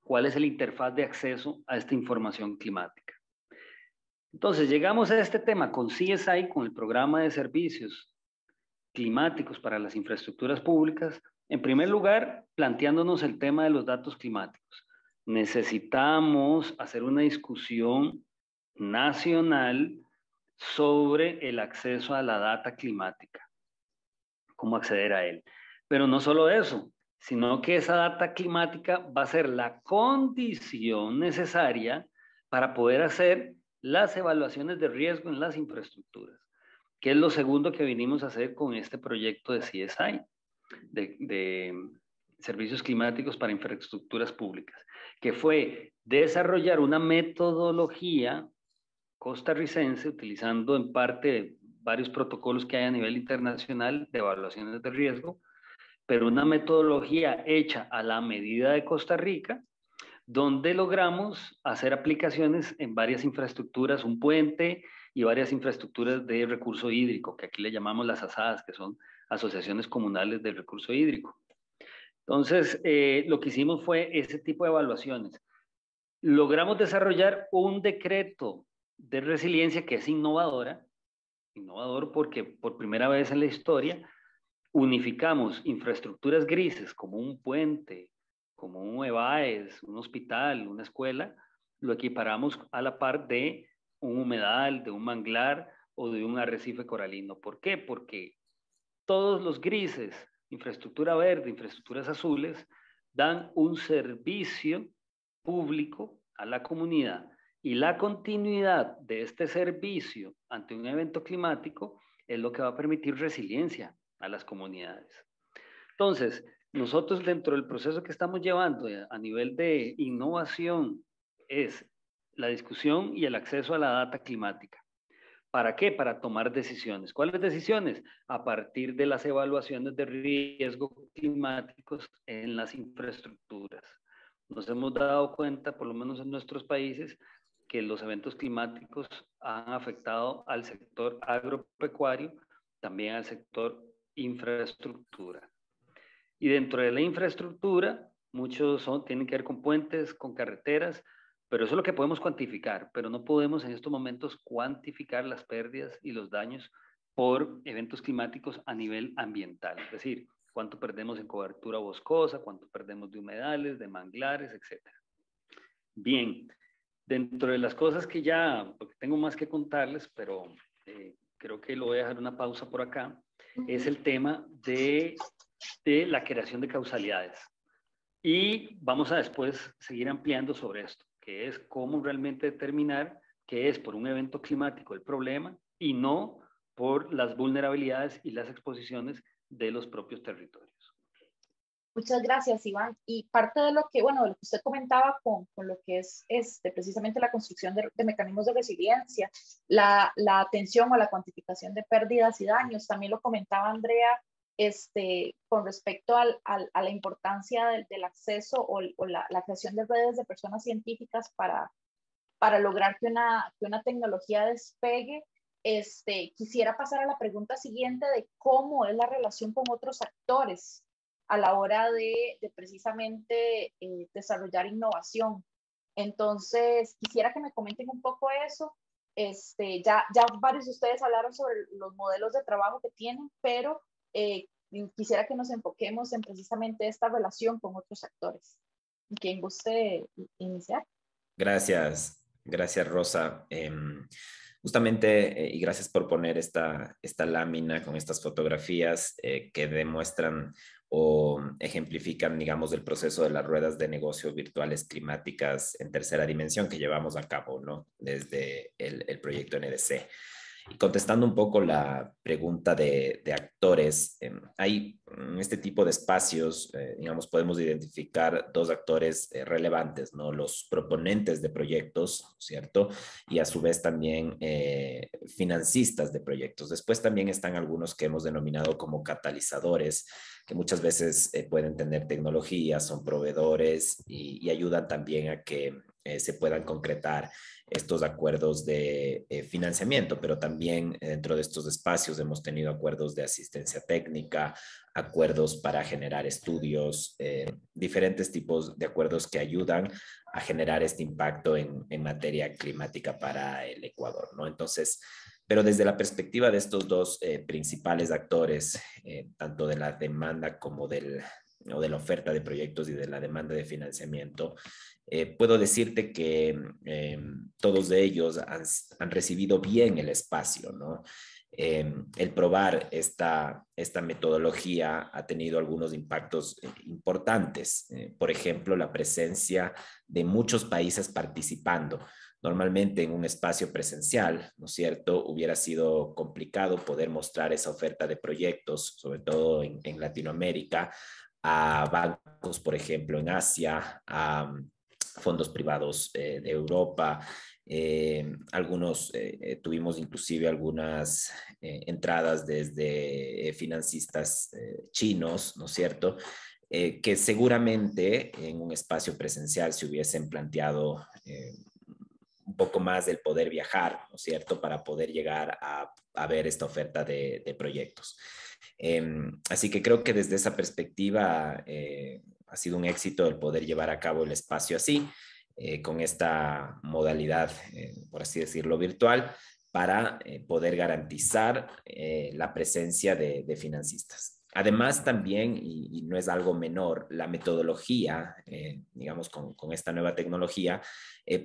¿Cuál es la interfaz de acceso a esta información climática? Entonces, llegamos a este tema con CSI, con el programa de servicios climáticos para las infraestructuras públicas, en primer lugar, planteándonos el tema de los datos climáticos. Necesitamos hacer una discusión nacional sobre el acceso a la data climática, cómo acceder a él. Pero no solo eso, sino que esa data climática va a ser la condición necesaria para poder hacer las evaluaciones de riesgo en las infraestructuras, que es lo segundo que vinimos a hacer con este proyecto de CSI, de Servicios Climáticos para Infraestructuras Públicas, que fue desarrollar una metodología costarricense, utilizando en parte varios protocolos que hay a nivel internacional de evaluaciones de riesgo, pero una metodología hecha a la medida de Costa Rica, donde logramos hacer aplicaciones en varias infraestructuras, un puente y varias infraestructuras de recurso hídrico, que aquí le llamamos las ASADs, que son asociaciones comunales del recurso hídrico. Entonces, lo que hicimos fue ese tipo de evaluaciones. Logramos desarrollar un decreto de resiliencia que es innovador porque por primera vez en la historia unificamos infraestructuras grises como un puente, como un EBAES, un hospital, una escuela, lo equiparamos a la par de un humedal, de un manglar o de un arrecife coralino. ¿Por qué? Porque todos los grises, infraestructura verde, infraestructuras azules, dan un servicio público a la comunidad y la continuidad de este servicio ante un evento climático es lo que va a permitir resiliencia a las comunidades. Entonces, nosotros dentro del proceso que estamos llevando a nivel de innovación es la discusión y el acceso a la data climática. ¿Para qué? Para tomar decisiones. ¿Cuáles decisiones? A partir de las evaluaciones de riesgo climáticos en las infraestructuras. Nos hemos dado cuenta, por lo menos en nuestros países, que los eventos climáticos han afectado al sector agropecuario, también al sector infraestructura. Y dentro de la infraestructura, muchos tienen que ver con puentes, con carreteras, pero eso es lo que podemos cuantificar, pero no podemos en estos momentos cuantificar las pérdidas y los daños por eventos climáticos a nivel ambiental. Es decir, cuánto perdemos en cobertura boscosa, cuánto perdemos de humedales, de manglares, etc. Bien, dentro de las cosas que ya, porque tengo más que contarles, pero creo que lo voy a dejar una pausa por acá, es el tema de la creación de causalidades. Y vamos a después seguir ampliando sobre esto, que es cómo realmente determinar que es por un evento climático el problema y no por las vulnerabilidades y las exposiciones de los propios territorios. Muchas gracias, Iván. Y parte de lo que, bueno, de lo que usted comentaba con lo que es precisamente la construcción de mecanismos de resiliencia, la atención o la cuantificación de pérdidas y daños, también lo comentaba Andrea, con respecto a la importancia del acceso o la creación de redes de personas científicas para lograr que una tecnología despegue. Quisiera pasar a la pregunta siguiente de cómo es la relación con otros actores a la hora de precisamente desarrollar innovación. Entonces, quisiera que me comenten un poco eso. Ya varios de ustedes hablaron sobre los modelos de trabajo que tienen, pero quisiera que nos enfoquemos en precisamente esta relación con otros actores. ¿Quién guste iniciar? Gracias, Rosa. Justamente, y gracias por poner esta lámina con estas fotografías que demuestran o ejemplifican, digamos, el proceso de las ruedas de negocio virtuales climáticas en tercera dimensión que llevamos a cabo, ¿no? Desde el proyecto NDC. Y contestando un poco la pregunta de actores, hay en este tipo de espacios, digamos, podemos identificar dos actores relevantes, ¿no? Los proponentes de proyectos, ¿cierto? Y a su vez también financistas de proyectos. Después también están algunos que hemos denominado como catalizadores, que muchas veces pueden tener tecnología, son proveedores y ayudan también a que se puedan concretar estos acuerdos de financiamiento, pero también dentro de estos espacios hemos tenido acuerdos de asistencia técnica, acuerdos para generar estudios, diferentes tipos de acuerdos que ayudan a generar este impacto en materia climática para el Ecuador, ¿no? Entonces, pero desde la perspectiva de estos dos principales actores, tanto de la demanda como de la oferta de proyectos y de la demanda de financiamiento, puedo decirte que todos de ellos han recibido bien el espacio, ¿no? El probar esta metodología ha tenido algunos impactos importantes. Por ejemplo, la presencia de muchos países participando. Normalmente en un espacio presencial, ¿no es cierto?, hubiera sido complicado poder mostrar esa oferta de proyectos, sobre todo en Latinoamérica, a bancos, por ejemplo, en Asia, a fondos privados de Europa, Algunos tuvimos inclusive algunas entradas desde financistas chinos, ¿no es cierto? Que seguramente en un espacio presencial se hubiesen planteado un poco más del poder viajar, ¿no es cierto?, para poder llegar a ver esta oferta de proyectos. Así que creo que desde esa perspectiva ha sido un éxito el poder llevar a cabo el espacio así, con esta modalidad, por así decirlo, virtual, para poder garantizar la presencia de financistas. Además, también, y no es algo menor, la metodología, digamos, con esta nueva tecnología,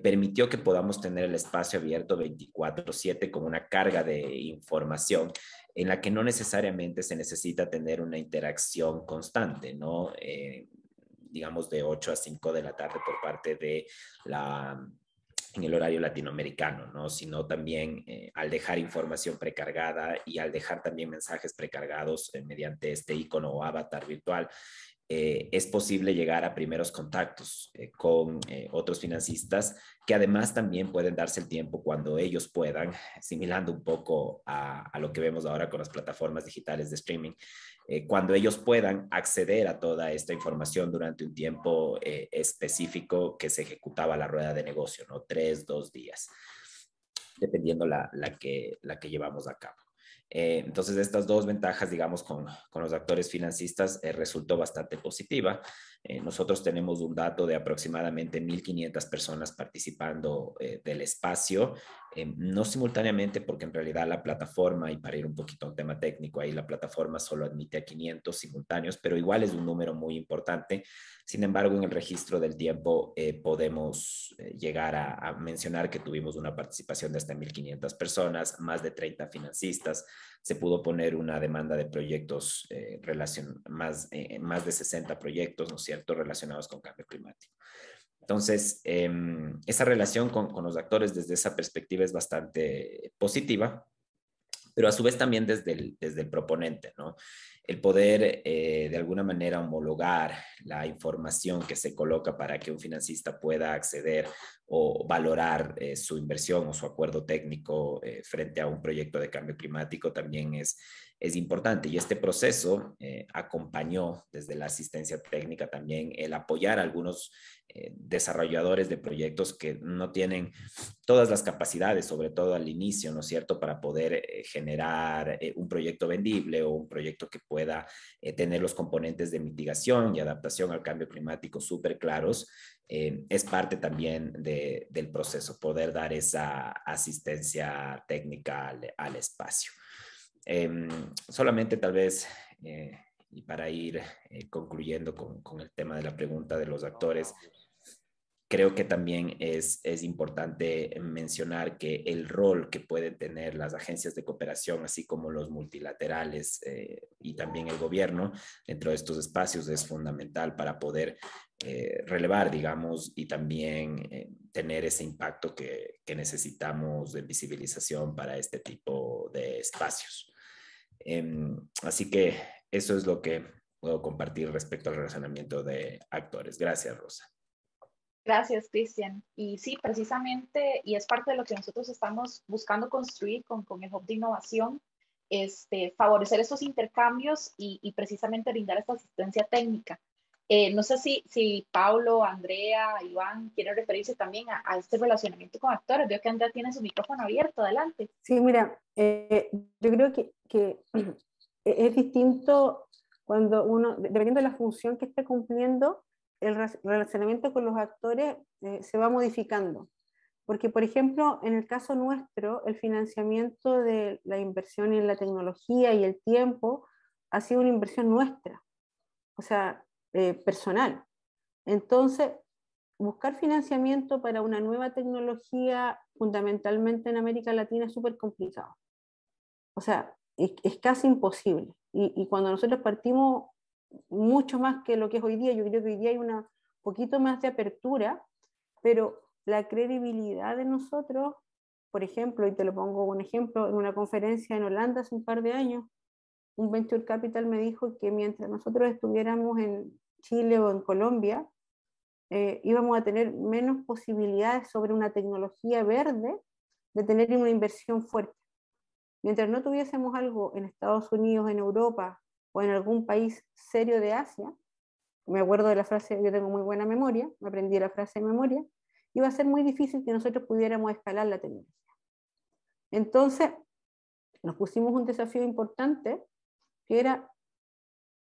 permitió que podamos tener el espacio abierto 24/7 con una carga de información en la que no necesariamente se necesita tener una interacción constante, ¿no? Digamos, de 8 a 5 de la tarde por parte de en el horario latinoamericano, ¿no? Sino también al dejar información precargada y al dejar también mensajes precargados mediante este icono o avatar virtual, es posible llegar a primeros contactos con otros financistas que además también pueden darse el tiempo cuando ellos puedan, asimilando un poco a lo que vemos ahora con las plataformas digitales de streaming, cuando ellos puedan acceder a toda esta información durante un tiempo específico que se ejecutaba la rueda de negocio, ¿no? 3, 2 días, dependiendo la que llevamos a cabo. Entonces, estas dos ventajas, digamos, con los actores financistas resultó bastante positiva. Nosotros tenemos un dato de aproximadamente 1.500 personas participando del espacio, no simultáneamente, porque en realidad la plataforma, y para ir un poquito a un tema técnico, ahí la plataforma solo admite a 500 simultáneos, pero igual es un número muy importante. Sin embargo, en el registro del tiempo podemos llegar a mencionar que tuvimos una participación de hasta 1.500 personas, más de 30 financistas. Se pudo poner una demanda de proyectos, más de 60 proyectos, ¿no es cierto?, relacionados con cambio climático. Entonces, esa relación con los actores desde esa perspectiva es bastante positiva, pero a su vez también desde el proponente, ¿no? El poder de alguna manera homologar la información que se coloca para que un financista pueda acceder o valorar su inversión o su acuerdo técnico frente a un proyecto de cambio climático también es importante. Y este proceso acompañó desde la asistencia técnica también el apoyar a algunos desarrolladores de proyectos que no tienen todas las capacidades, sobre todo al inicio, ¿no es cierto?, para poder generar un proyecto vendible o un proyecto que pueda tener los componentes de mitigación y adaptación al cambio climático súper claros. Es parte también del proceso, poder dar esa asistencia técnica al espacio. Solamente tal vez, y para ir concluyendo con el tema de la pregunta de los actores, creo que también es importante mencionar que el rol que pueden tener las agencias de cooperación, así como los multilaterales y también el gobierno dentro de estos espacios es fundamental para poder relevar, digamos, y también tener ese impacto que necesitamos de visibilización para este tipo de espacios. Así que eso es lo que puedo compartir respecto al relacionamiento de actores. Gracias, Rosa. Gracias, Cristian. Y sí, precisamente, y es parte de lo que nosotros estamos buscando construir con el Hub de Innovación, favorecer estos intercambios y precisamente brindar esta asistencia técnica. No sé si Paulo, Andrea, Iván quieren referirse también a este relacionamiento con actores. Veo que Andrea tiene su micrófono abierto. Adelante. Sí, mira, yo creo que es distinto cuando uno, dependiendo de la función que esté cumpliendo, el relacionamiento con los actores se va modificando. Porque, por ejemplo, en el caso nuestro, el financiamiento de la inversión en la tecnología y el tiempo ha sido una inversión nuestra, o sea, personal. Entonces, buscar financiamiento para una nueva tecnología, fundamentalmente en América Latina, es súper complicado. O sea, es casi imposible. Y cuando nosotros partimos mucho más que lo que es hoy día, yo creo que hoy día hay un poquito más de apertura, pero la credibilidad de nosotros, por ejemplo, y te lo pongo un ejemplo, en una conferencia en Holanda hace un par de años, un Venture Capital me dijo que mientras nosotros estuviéramos en Chile o en Colombia, íbamos a tener menos posibilidades sobre una tecnología verde de tener una inversión fuerte. Mientras no tuviésemos algo en Estados Unidos, en Europa o en algún país serio de Asia, me acuerdo de la frase, yo tengo muy buena memoria, me aprendí la frase de memoria, iba a ser muy difícil que nosotros pudiéramos escalar la tecnología. Entonces, nos pusimos un desafío importante, que era,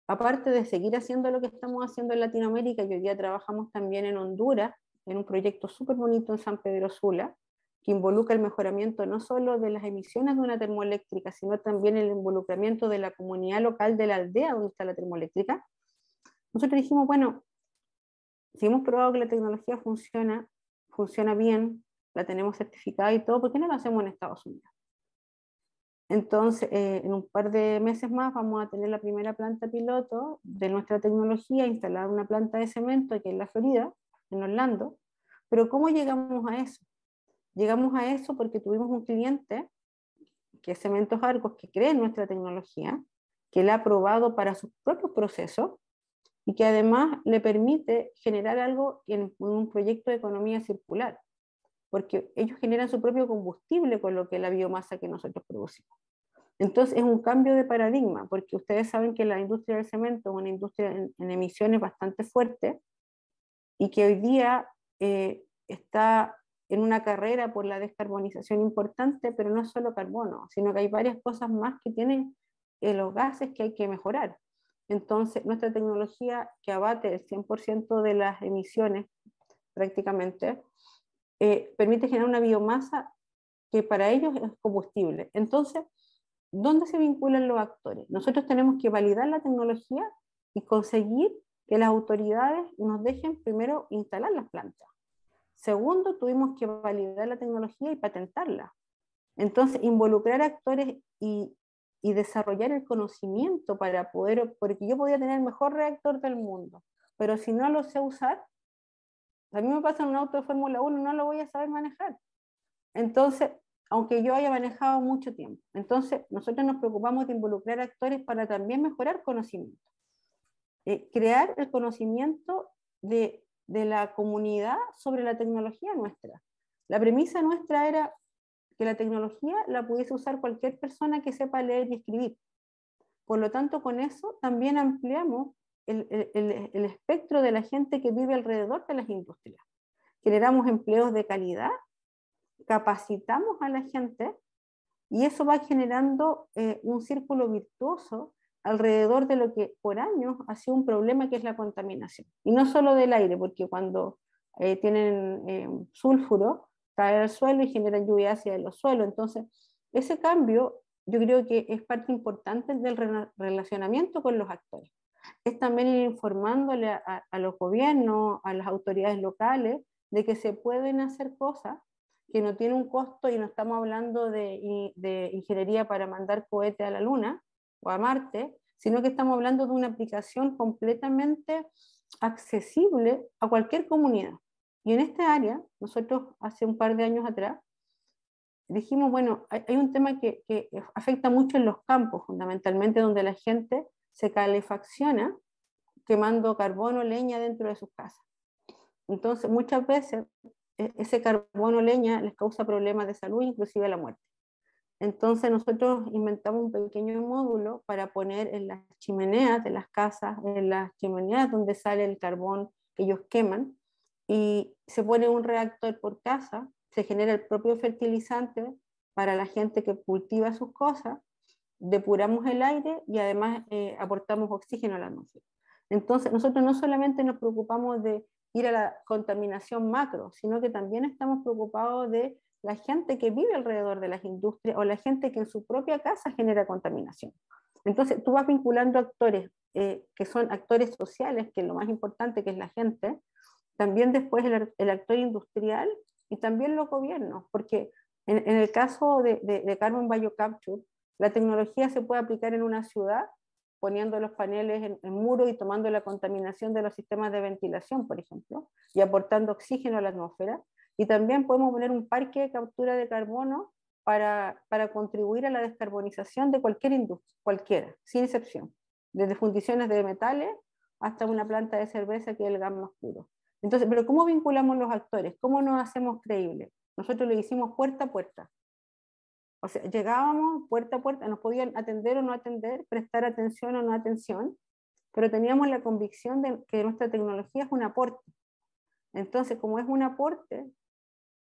aparte de seguir haciendo lo que estamos haciendo en Latinoamérica, y hoy día trabajamos también en Honduras, en un proyecto súper bonito en San Pedro Sula, que involucra el mejoramiento no solo de las emisiones de una termoeléctrica, sino también el involucramiento de la comunidad local de la aldea donde está la termoeléctrica. Nosotros dijimos, bueno, si hemos probado que la tecnología funciona bien, la tenemos certificada y todo, ¿por qué no lo hacemos en Estados Unidos? Entonces, en un par de meses más vamos a tener la primera planta piloto de nuestra tecnología, instalar una planta de cemento aquí en la Florida, en Orlando. Pero ¿cómo llegamos a eso? Llegamos a eso porque tuvimos un cliente, que es Cementos Argos, que cree en nuestra tecnología, que la ha probado para sus propios procesos y que además le permite generar algo en un proyecto de economía circular, porque ellos generan su propio combustible con lo que es la biomasa que nosotros producimos. Entonces es un cambio de paradigma, porque ustedes saben que la industria del cemento es una industria en emisiones bastante fuerte y que hoy día está en una carrera por la descarbonización importante, pero no es solo carbono, sino que hay varias cosas más que tienen los gases que hay que mejorar. Entonces, nuestra tecnología, que abate el 100% de las emisiones prácticamente, permite generar una biomasa que para ellos es combustible. Entonces, ¿dónde se vinculan los actores? Nosotros tenemos que validar la tecnología y conseguir que las autoridades nos dejen primero instalar las plantas. Segundo, tuvimos que validar la tecnología y patentarla. Entonces, involucrar actores y desarrollar el conocimiento para poder, porque yo podía tener el mejor reactor del mundo, pero si no lo sé usar, a mí me pasa en un auto de Fórmula 1, no lo voy a saber manejar. Entonces, aunque yo haya manejado mucho tiempo. Entonces, nosotros nos preocupamos de involucrar actores para también mejorar conocimiento. Crear el conocimiento de la comunidad sobre la tecnología nuestra. La premisa nuestra era que la tecnología la pudiese usar cualquier persona que sepa leer y escribir. Por lo tanto, con eso también ampliamos el espectro de la gente que vive alrededor de las industrias. Generamos empleos de calidad, capacitamos a la gente y eso va generando un círculo virtuoso alrededor de lo que por años ha sido un problema, que es la contaminación. Y no solo del aire, porque cuando tienen sulfuro, cae al suelo y generan lluvia ácida en los suelos. Entonces, ese cambio yo creo que es parte importante del relacionamiento con los actores. Es también ir informándole a los gobiernos, a las autoridades locales, de que se pueden hacer cosas que no tienen un costo, y no estamos hablando de ingeniería para mandar cohetes a la Luna o a Marte, sino que estamos hablando de una aplicación completamente accesible a cualquier comunidad. Y en esta área, nosotros hace un par de años atrás, dijimos, bueno, hay un tema que afecta mucho en los campos, fundamentalmente, donde la gente se calefacciona quemando carbono, leña dentro de sus casas. Entonces, muchas veces ese carbono, leña, les causa problemas de salud, inclusive la muerte. Entonces, nosotros inventamos un pequeño módulo para poner en las chimeneas de las casas, en las chimeneas donde sale el carbón que ellos queman, y se pone un reactor por casa, se genera el propio fertilizante para la gente que cultiva sus cosas, depuramos el aire y además aportamos oxígeno a la atmósfera. Entonces, nosotros no solamente nos preocupamos de ir a la contaminación macro, sino que también estamos preocupados de la gente que vive alrededor de las industrias o la gente que en su propia casa genera contaminación. Entonces, tú vas vinculando actores que son actores sociales, que es lo más importante, que es la gente, también después el actor industrial y también los gobiernos, porque en el caso de Carbon Biocapture, la tecnología se puede aplicar en una ciudad poniendo los paneles en muro y tomando la contaminación de los sistemas de ventilación, por ejemplo, y aportando oxígeno a la atmósfera. Y también podemos poner un parque de captura de carbono para contribuir a la descarbonización de cualquier industria, cualquiera, sin excepción, desde fundiciones de metales hasta una planta de cerveza, que es el gas más puro. Entonces, pero ¿cómo vinculamos los actores? ¿Cómo nos hacemos creíbles? Nosotros le hicimos puerta a puerta. O sea, llegábamos puerta a puerta, nos podían atender o no atender, prestar atención o no atención, pero teníamos la convicción de que nuestra tecnología es un aporte. Entonces, como es un aporte,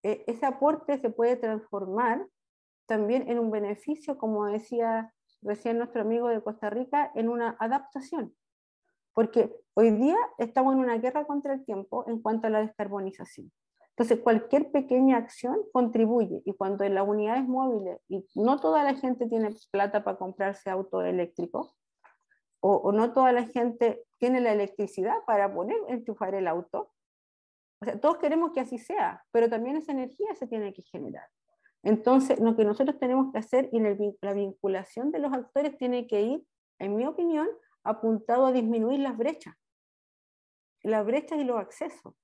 ese aporte se puede transformar también en un beneficio, como decía recién nuestro amigo de Costa Rica, en una adaptación. Porque hoy día estamos en una guerra contra el tiempo en cuanto a la descarbonización. Entonces, cualquier pequeña acción contribuye, y cuando en las unidades móviles, y no toda la gente tiene plata para comprarse auto eléctrico, o no toda la gente tiene la electricidad para enchufar el auto, o sea, todos queremos que así sea, pero también esa energía se tiene que generar. Entonces, lo que nosotros tenemos que hacer, y la vinculación de los actores tiene que ir, en mi opinión, apuntado a disminuir las brechas y los accesos.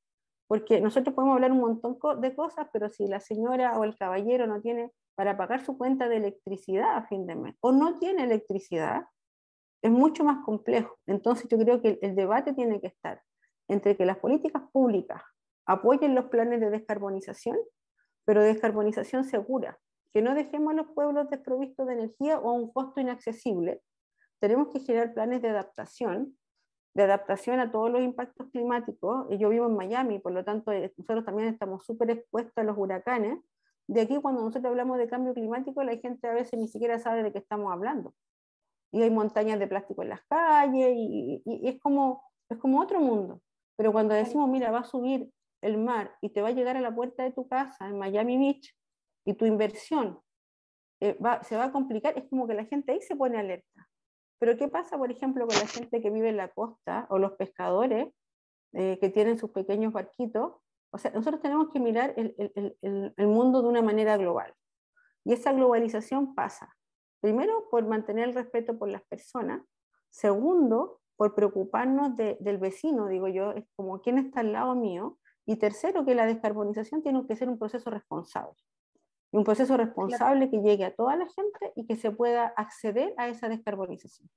Porque nosotros podemos hablar un montón de cosas, pero si la señora o el caballero no tiene para pagar su cuenta de electricidad a fin de mes, o no tiene electricidad, es mucho más complejo. Entonces yo creo que el debate tiene que estar entre que las políticas públicas apoyen los planes de descarbonización, pero descarbonización segura, que no dejemos a los pueblos desprovistos de energía o a un costo inaccesible. Tenemos que generar planes de adaptación a todos los impactos climáticos. Yo vivo en Miami, por lo tanto nosotros también estamos súper expuestos a los huracanes. De aquí, cuando nosotros hablamos de cambio climático, la gente a veces ni siquiera sabe de qué estamos hablando. Y hay montañas de plástico en las calles, y es como otro mundo. Pero cuando decimos, mira, va a subir el mar y te va a llegar a la puerta de tu casa en Miami Beach, y tu inversión se va a complicar, es como que la gente ahí se pone alerta. Pero ¿qué pasa, por ejemplo, con la gente que vive en la costa, o los pescadores que tienen sus pequeños barquitos? O sea, nosotros tenemos que mirar el mundo de una manera global. Y esa globalización pasa, primero, por mantener el respeto por las personas. Segundo, por preocuparnos del vecino, digo yo, es como quién está al lado mío. Y tercero, que la descarbonización tiene que ser un proceso responsable. Un proceso responsable que llegue a toda la gente y que se pueda acceder a esa descarbonización.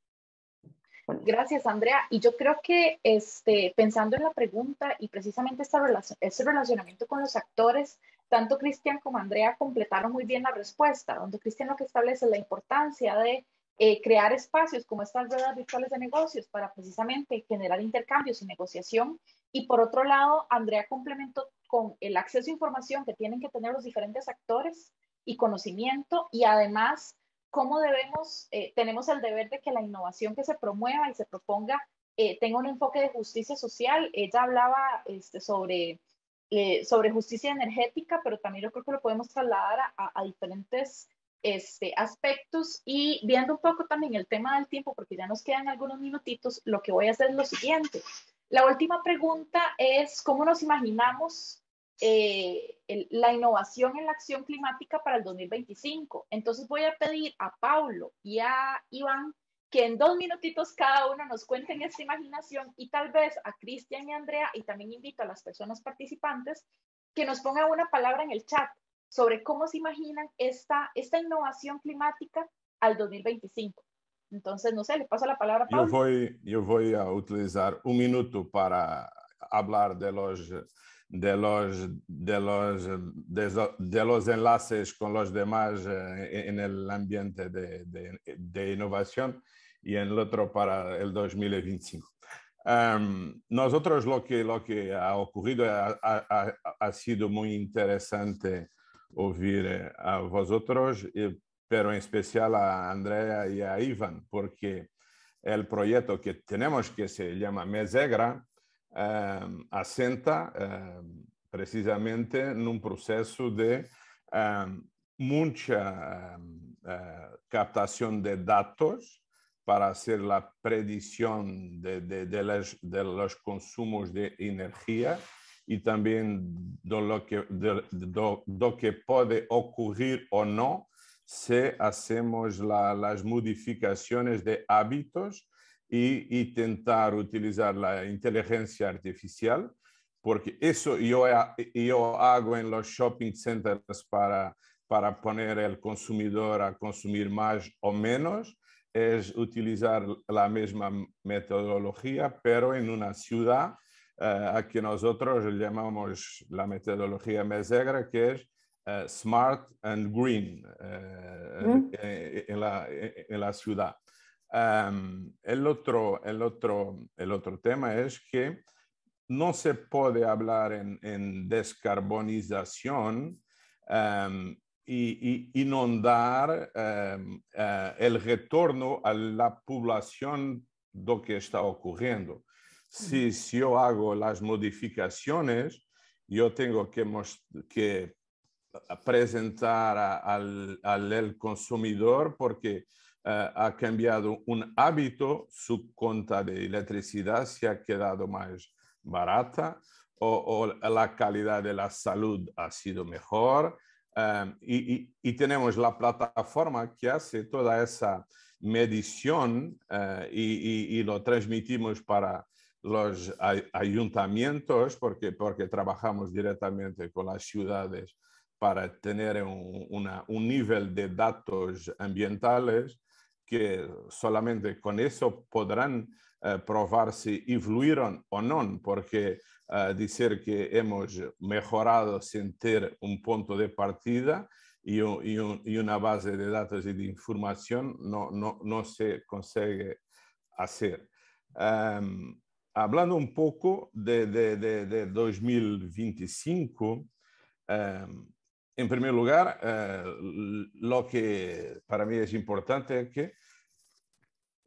Bueno. Gracias, Andrea. Y yo creo que pensando en la pregunta y precisamente este relacionamiento con los actores, tanto Cristian como Andrea completaron muy bien la respuesta, donde Cristian lo que establece es la importancia de crear espacios como estas ruedas virtuales de negocios para precisamente generar intercambios y negociación. Y por otro lado, Andrea complementó con el acceso a información que tienen que tener los diferentes actores y conocimiento, y además cómo tenemos el deber de que la innovación que se promueva y se proponga tenga un enfoque de justicia social. Ella hablaba sobre justicia energética, pero también yo creo que lo podemos trasladar a diferentes aspectos. Y viendo un poco también el tema del tiempo, porque ya nos quedan algunos minutitos, lo que voy a hacer es lo siguiente. La última pregunta es, ¿cómo nos imaginamos la innovación en la acción climática para el 2025? Entonces voy a pedir a Paulo y a Iván que en 2 minutitos cada uno nos cuenten esta imaginación, y tal vez a Cristian y Andrea, y también invito a las personas participantes que nos pongan una palabra en el chat sobre cómo se imaginan esta innovación climática al 2025. Entonces, no sé, le paso la palabra a Paulo. Yo voy a utilizar 1 minuto para hablar de los enlaces con los demás en el ambiente de innovación, y en el otro para el 2025. Nosotros lo que ha ocurrido ha sido muy interesante oír a vosotros, pero en especial a Andrea y a Iván, porque el proyecto que tenemos, que se llama Mesegra, asenta precisamente en un proceso de mucha captación de datos para hacer la predicción de los consumos de energía, y también de lo que puede ocurrir o no si hacemos las modificaciones de hábitos y tentar utilizar la inteligencia artificial, porque eso yo hago en los shopping centers para poner el consumidor a consumir más o menos, es utilizar la misma metodología, pero en una ciudad a que nosotros llamamos la metodología Mesegra, que es Smart and Green en la ciudad. El otro tema es que no se puede hablar en descarbonización y no dar el retorno a la población de lo que está ocurriendo. Si yo hago las modificaciones, yo tengo que presentar al consumidor porque ha cambiado un hábito, su cuenta de electricidad se ha quedado más barata o la calidad de la salud ha sido mejor. Y tenemos la plataforma que hace toda esa medición y lo transmitimos para los ayuntamientos porque trabajamos directamente con las ciudades para tener un nivel de datos ambientales que solamente con eso podrán probar si influyeron o no, porque decir que hemos mejorado sin tener un punto de partida y una base de datos y de información no se consigue hacer. Hablando un poco de 2025, en primer lugar, lo que para mí es importante es que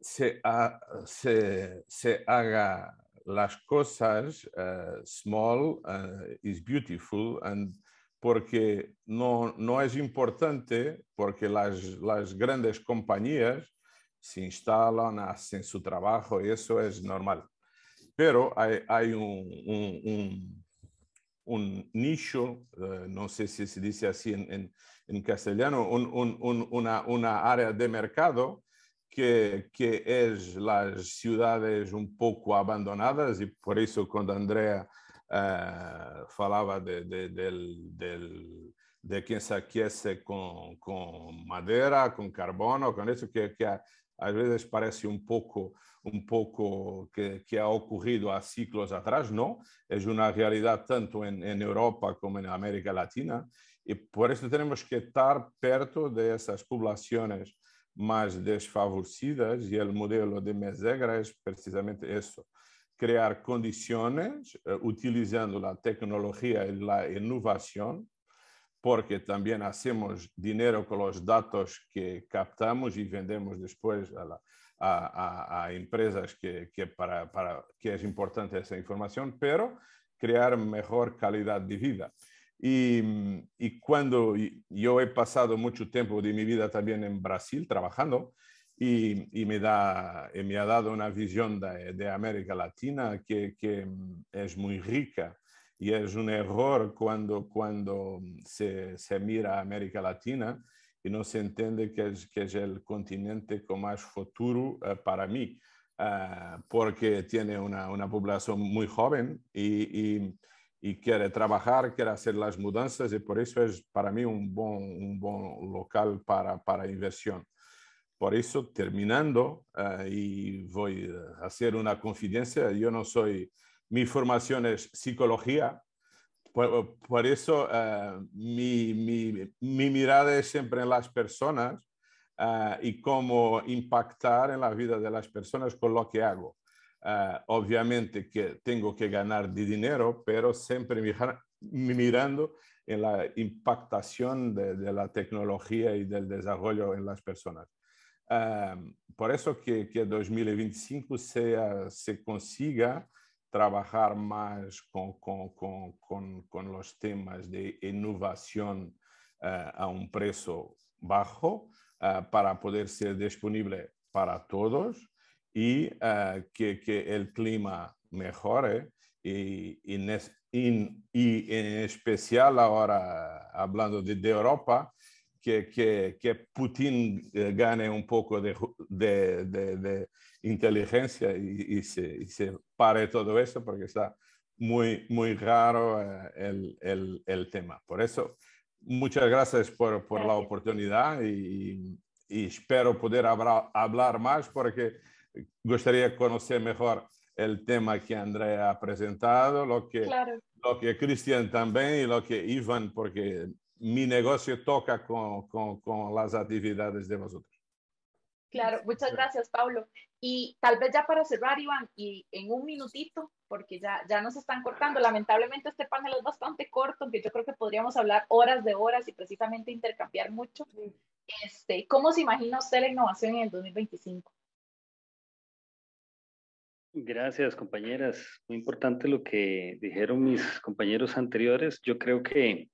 se haga las cosas small is beautiful, porque no es importante porque las grandes compañías se instalan, hacen su trabajo y eso es normal. Pero hay un nicho, no sé si se dice así en castellano, una área de mercado que es las ciudades un poco abandonadas, y por eso cuando Andrea falaba de quien se aquece con madera, con carbono, con eso que a veces parece un poco que ha ocurrido a ciclos atrás, no, es una realidad tanto en Europa como en América Latina, y por eso tenemos que estar perto de esas poblaciones más desfavorecidas, y el modelo de Mesegra es precisamente eso, crear condiciones utilizando la tecnología y la innovación, porque también hacemos dinero con los datos que captamos y vendemos después a empresas que es importante esa información, pero crear mejor calidad de vida. Y cuando yo he pasado mucho tiempo de mi vida también en Brasil trabajando, y me ha dado una visión de América Latina que es muy rica. Y es un error cuando se mira a América Latina y no se entiende que es el continente con más futuro para mí, porque tiene una población muy joven y quiere trabajar, quiere hacer las mudanzas, y por eso es para mí un buen local para inversión. Por eso, terminando, y voy a hacer una confidencia, yo no soy... Mi formación es psicología, por eso mi mirada es siempre en las personas y cómo impactar en la vida de las personas con lo que hago. Obviamente que tengo que ganar dinero, pero siempre mirando en la impactación de la tecnología y del desarrollo en las personas. Por eso que 2025 se consiga trabajar más con los temas de innovación a un precio bajo para poder ser disponible para todos, y que el clima mejore, y en especial ahora hablando de Europa, que Putin gane un poco de inteligencia y se pare todo eso, porque está muy raro el tema. Por eso, muchas gracias por la oportunidad, y espero poder hablar más, porque gustaría conocer mejor el tema que Andrea ha presentado, lo que Cristian también y lo que Iván, porque mi negocio toca con las actividades de nosotros. Claro, muchas gracias, Pablo. Y tal vez ya para cerrar, Iván, y en un minutito, porque ya nos están cortando. Lamentablemente este panel es bastante corto, aunque yo creo que podríamos hablar horas de horas y precisamente intercambiar mucho. ¿Cómo se imagina usted la innovación en el 2025? Gracias, compañeras. Muy importante lo que dijeron mis compañeros anteriores. Yo creo que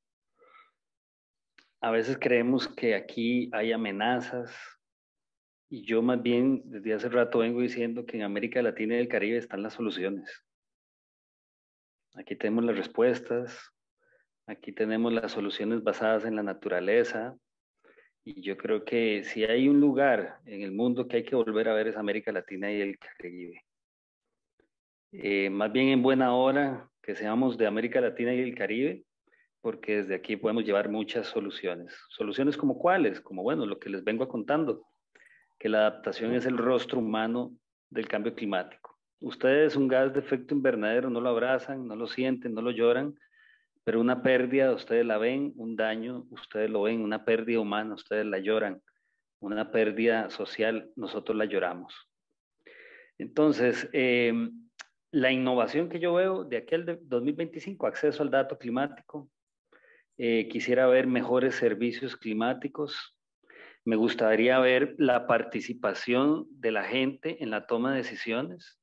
a veces creemos que aquí hay amenazas y yo más bien desde hace rato vengo diciendo que en América Latina y el Caribe están las soluciones. Aquí tenemos las respuestas, aquí tenemos las soluciones basadas en la naturaleza y yo creo que si hay un lugar en el mundo que hay que volver a ver es América Latina y el Caribe. Más bien en buena hora que seamos de América Latina y el Caribe, porque desde aquí podemos llevar muchas soluciones. ¿Soluciones como cuáles? Como, bueno, lo que les vengo contando, que la adaptación es el rostro humano del cambio climático. Ustedes un gas de efecto invernadero no lo abrazan, no lo sienten, no lo lloran, pero una pérdida ustedes la ven, un daño ustedes lo ven, una pérdida humana ustedes la lloran, una pérdida social nosotros la lloramos. Entonces, la innovación que yo veo de aquí al 2025, acceso al dato climático, quisiera ver mejores servicios climáticos, me gustaría ver la participación de la gente en la toma de decisiones.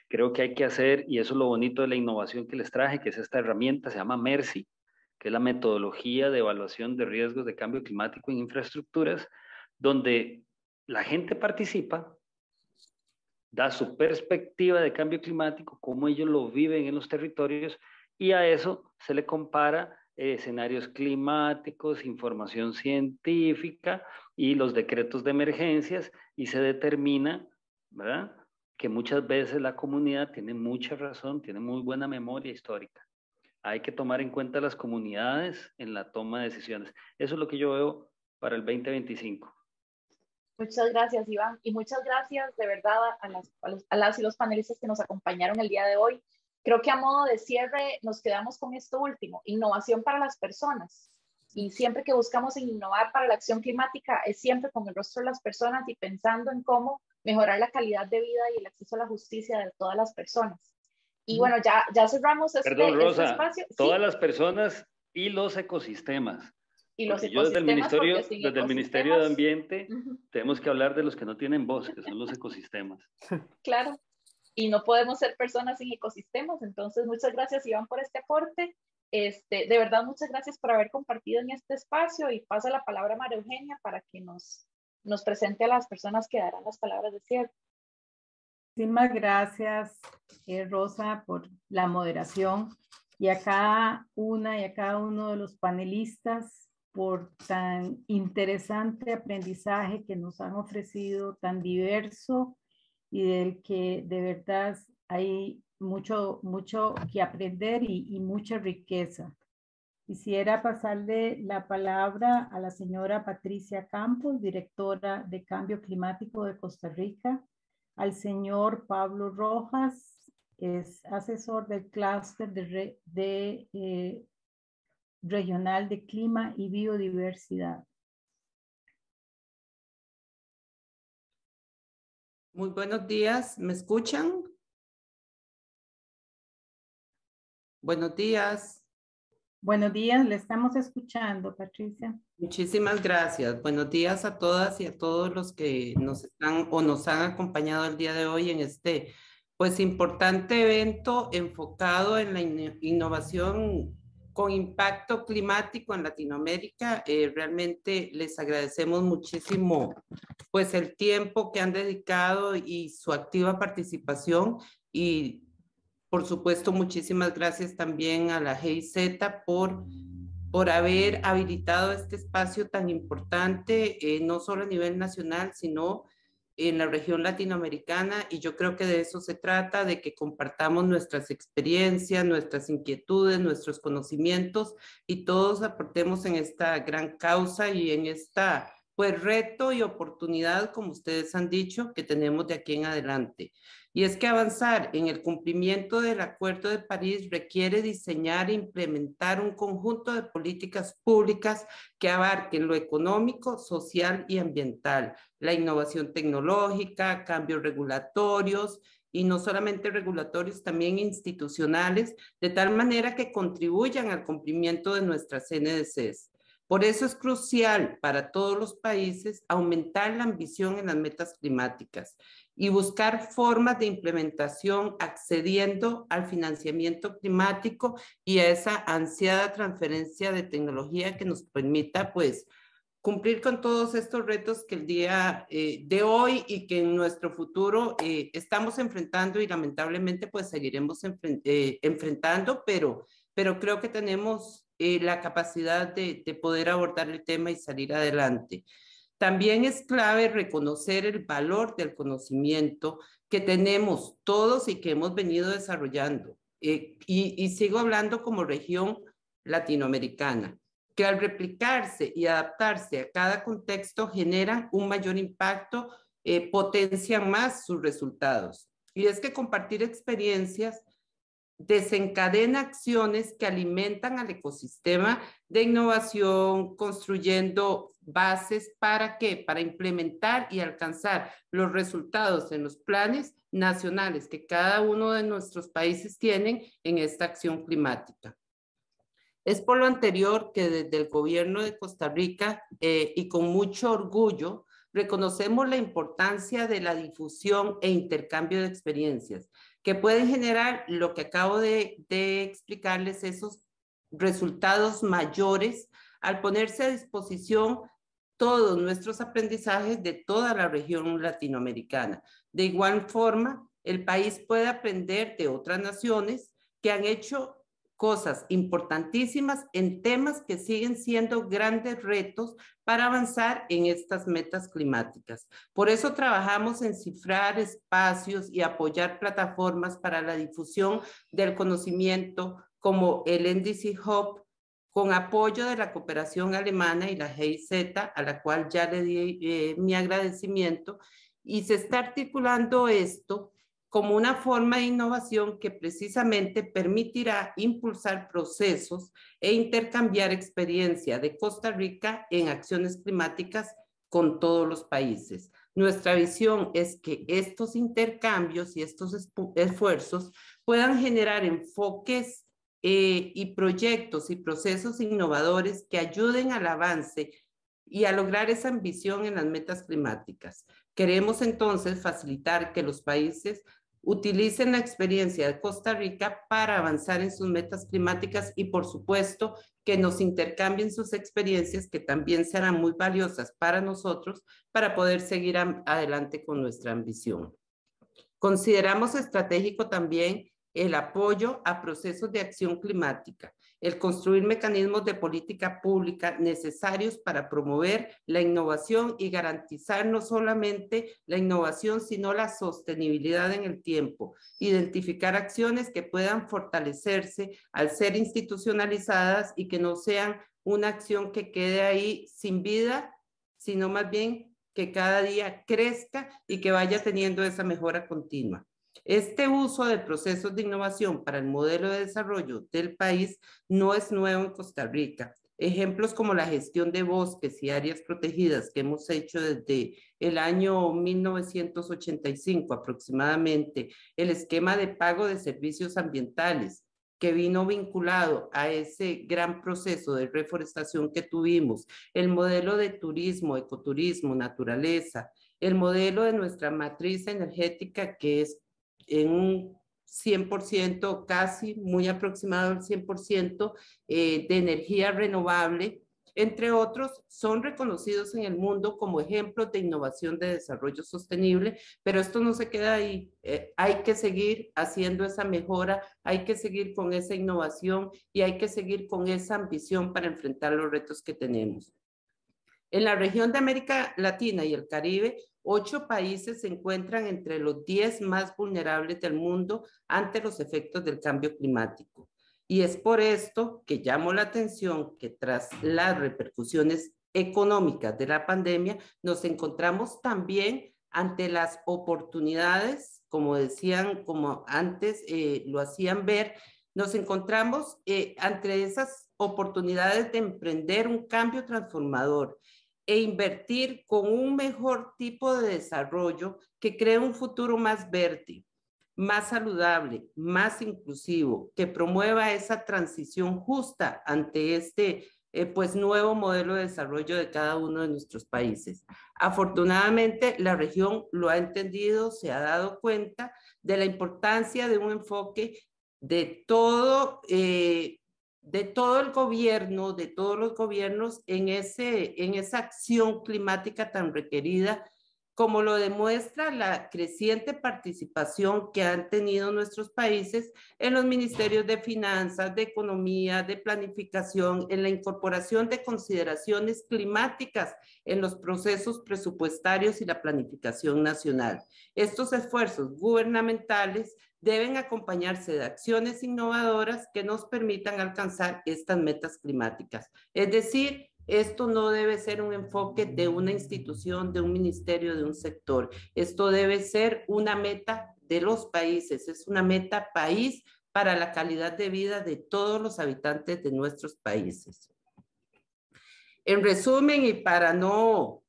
Creo que hay que hacer, y eso es lo bonito de la innovación que les traje, que es esta herramienta, se llama MERSI, que es la metodología de evaluación de riesgos de cambio climático en infraestructuras, donde la gente participa, da su perspectiva de cambio climático, cómo ellos lo viven en los territorios, y a eso se le compara escenarios climáticos, información científica y los decretos de emergencias, y se determina, ¿verdad?, que muchas veces la comunidad tiene mucha razón, tiene muy buena memoria histórica. Hay que tomar en cuenta las comunidades en la toma de decisiones. Eso es lo que yo veo para el 2025. Muchas gracias, Iván, y muchas gracias de verdad a las y los panelistas que nos acompañaron el día de hoy. Creo que a modo de cierre nos quedamos con esto último, innovación para las personas. Y siempre que buscamos innovar para la acción climática es siempre con el rostro de las personas y pensando en cómo mejorar la calidad de vida y el acceso a la justicia de todas las personas. Y bueno, ya cerramos Perdón, Rosa, este espacio. Todas ¿Sí? las personas y los ecosistemas. Y los yo desde el Ministerio de Ambiente tenemos que hablar de los que no tienen voz, que son los ecosistemas. Claro, y no podemos ser personas sin ecosistemas. Entonces, muchas gracias, Iván, por este aporte. De verdad, muchas gracias por haber compartido en este espacio y paso la palabra a María Eugenia para que nos presente a las personas que darán las palabras de cierre. Muchísimas gracias, Rosa, por la moderación y a cada una y a cada uno de los panelistas por tan interesante aprendizaje que nos han ofrecido, tan diverso y del que de verdad hay mucho que aprender y mucha riqueza. Quisiera pasarle la palabra a la señora Patricia Campos, directora de Cambio Climático de Costa Rica, al señor Pablo Rojas, es asesor del clúster regional de clima y biodiversidad. Muy buenos días, ¿me escuchan? Buenos días. Buenos días, le estamos escuchando, Patricia. Muchísimas gracias. Buenos días a todas y a todos los que nos están o nos han acompañado el día de hoy en este, pues, importante evento enfocado en la innovación con impacto climático en Latinoamérica. Realmente les agradecemos muchísimo, pues, el tiempo que han dedicado y su activa participación, y por supuesto, muchísimas gracias también a la GIZ por haber habilitado este espacio tan importante, no solo a nivel nacional, sino en la región latinoamericana. Y yo creo que de eso se trata, de que compartamos nuestras experiencias, nuestras inquietudes, nuestros conocimientos, y todos aportemos en esta gran causa y en esta pues reto y oportunidad, como ustedes han dicho, que tenemos de aquí en adelante. Y es que avanzar en el cumplimiento del Acuerdo de París requiere diseñar e implementar un conjunto de políticas públicas que abarquen lo económico, social y ambiental, la innovación tecnológica, cambios regulatorios, y no solamente regulatorios, también institucionales, de tal manera que contribuyan al cumplimiento de nuestras NDCs. Por eso es crucial para todos los países aumentar la ambición en las metas climáticas y buscar formas de implementación accediendo al financiamiento climático y a esa ansiada transferencia de tecnología que nos permita, pues, cumplir con todos estos retos que el día de hoy y que en nuestro futuro estamos enfrentando y lamentablemente pues seguiremos enfrentando, pero creo que tenemos la capacidad de poder abordar el tema y salir adelante. También es clave reconocer el valor del conocimiento que tenemos todos y que hemos venido desarrollando. Y sigo hablando como región latinoamericana, que al replicarse y adaptarse a cada contexto generan un mayor impacto, potencian más sus resultados. Y es que compartir experiencias desencadena acciones que alimentan al ecosistema de innovación, construyendo bases ¿para qué? Para implementar y alcanzar los resultados en los planes nacionales que cada uno de nuestros países tienen en esta acción climática. Es por lo anterior que desde el gobierno de Costa Rica y con mucho orgullo reconocemos la importancia de la difusión e intercambio de experiencias que pueden generar lo que acabo de explicarles, esos resultados mayores al ponerse a disposición todos nuestros aprendizajes de toda la región latinoamericana. De igual forma, el país puede aprender de otras naciones que han hecho cosas importantísimas en temas que siguen siendo grandes retos para avanzar en estas metas climáticas. Por eso trabajamos en cifrar espacios y apoyar plataformas para la difusión del conocimiento como el NDC Hub, con apoyo de la cooperación alemana y la GIZ, a la cual ya le di mi agradecimiento, y se está articulando esto como una forma de innovación que precisamente permitirá impulsar procesos e intercambiar experiencia de Costa Rica en acciones climáticas con todos los países. Nuestra visión es que estos intercambios y estos esfuerzos puedan generar enfoques y proyectos y procesos innovadores que ayuden al avance y a lograr esa ambición en las metas climáticas. Queremos entonces facilitar que los países utilicen la experiencia de Costa Rica para avanzar en sus metas climáticas y, por supuesto, que nos intercambien sus experiencias, que también serán muy valiosas para nosotros para poder seguir adelante con nuestra ambición. Consideramos estratégico también el apoyo a procesos de acción climática, el construir mecanismos de política pública necesarios para promover la innovación y garantizar no solamente la innovación, sino la sostenibilidad en el tiempo, identificar acciones que puedan fortalecerse al ser institucionalizadas y que no sean una acción que quede ahí sin vida, sino más bien que cada día crezca y que vaya teniendo esa mejora continua. Este uso de procesos de innovación para el modelo de desarrollo del país no es nuevo en Costa Rica. Ejemplos como la gestión de bosques y áreas protegidas que hemos hecho desde el año 1985 aproximadamente, el esquema de pago de servicios ambientales que vino vinculado a ese gran proceso de reforestación que tuvimos, el modelo de turismo, ecoturismo, naturaleza, el modelo de nuestra matriz energética que es en un 100%, casi muy aproximado al 100% de energía renovable, entre otros, son reconocidos en el mundo como ejemplos de innovación de desarrollo sostenible, pero esto no se queda ahí. Hay que seguir haciendo esa mejora, hay que seguir con esa innovación y hay que seguir con esa ambición para enfrentar los retos que tenemos. En la región de América Latina y el Caribe, 8 países se encuentran entre los 10 más vulnerables del mundo ante los efectos del cambio climático. Y es por esto que llamo la atención que tras las repercusiones económicas de la pandemia, nos encontramos también ante las oportunidades, como decían, como antes lo hacían ver, nos encontramos ante esas oportunidades de emprender un cambio transformador e invertir con un mejor tipo de desarrollo que cree un futuro más verde, más saludable, más inclusivo, que promueva esa transición justa ante este pues nuevo modelo de desarrollo de cada uno de nuestros países. Afortunadamente, la región lo ha entendido, se ha dado cuenta de la importancia de un enfoque de todo el gobierno, de todos los gobiernos en esa acción climática tan requerida, como lo demuestra la creciente participación que han tenido nuestros países en los ministerios de finanzas, de economía, de planificación, en la incorporación de consideraciones climáticas en los procesos presupuestarios y la planificación nacional. Estos esfuerzos gubernamentales deben acompañarse de acciones innovadoras que nos permitan alcanzar estas metas climáticas. Es decir, esto no debe ser un enfoque de una institución, de un ministerio, de un sector. Esto debe ser una meta de los países, es una meta país para la calidad de vida de todos los habitantes de nuestros países. En resumen, y para no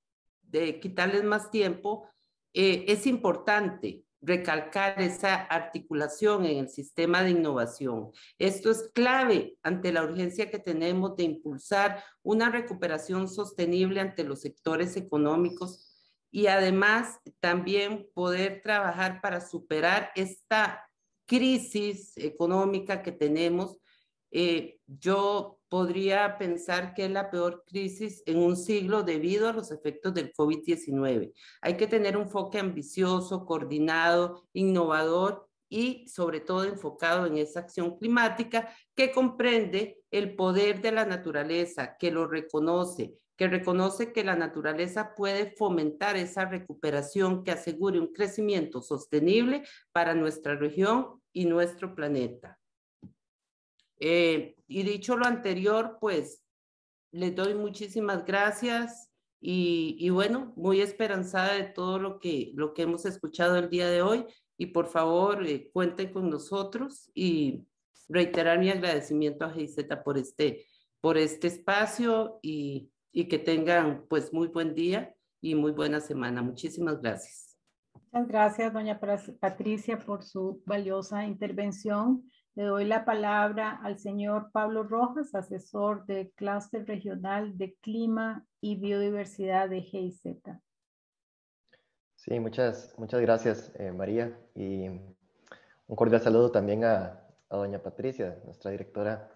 quitarles más tiempo, es importante recalcar esa articulación en el sistema de innovación. Esto es clave ante la urgencia que tenemos de impulsar una recuperación sostenible ante los sectores económicos y además también poder trabajar para superar esta crisis económica que tenemos. Yo podría pensar que es la peor crisis en un siglo debido a los efectos del COVID-19. Hay que tener un enfoque ambicioso, coordinado, innovador y sobre todo enfocado en esa acción climática que comprende el poder de la naturaleza, que lo reconoce, que reconoce que la naturaleza puede fomentar esa recuperación que asegure un crecimiento sostenible para nuestra región y nuestro planeta. Y dicho lo anterior, pues les doy muchísimas gracias y bueno, muy esperanzada de todo lo que hemos escuchado el día de hoy y por favor cuenten con nosotros y reiterar mi agradecimiento a GIZ por este espacio y que tengan pues muy buen día y muy buena semana. Muchísimas gracias. Muchas gracias, doña Patricia, por su valiosa intervención. Le doy la palabra al señor Pablo Rojas, asesor del Clúster Regional de Clima y Biodiversidad de GIZ. Sí, muchas gracias, María. Y un cordial saludo también a doña Patricia, nuestra directora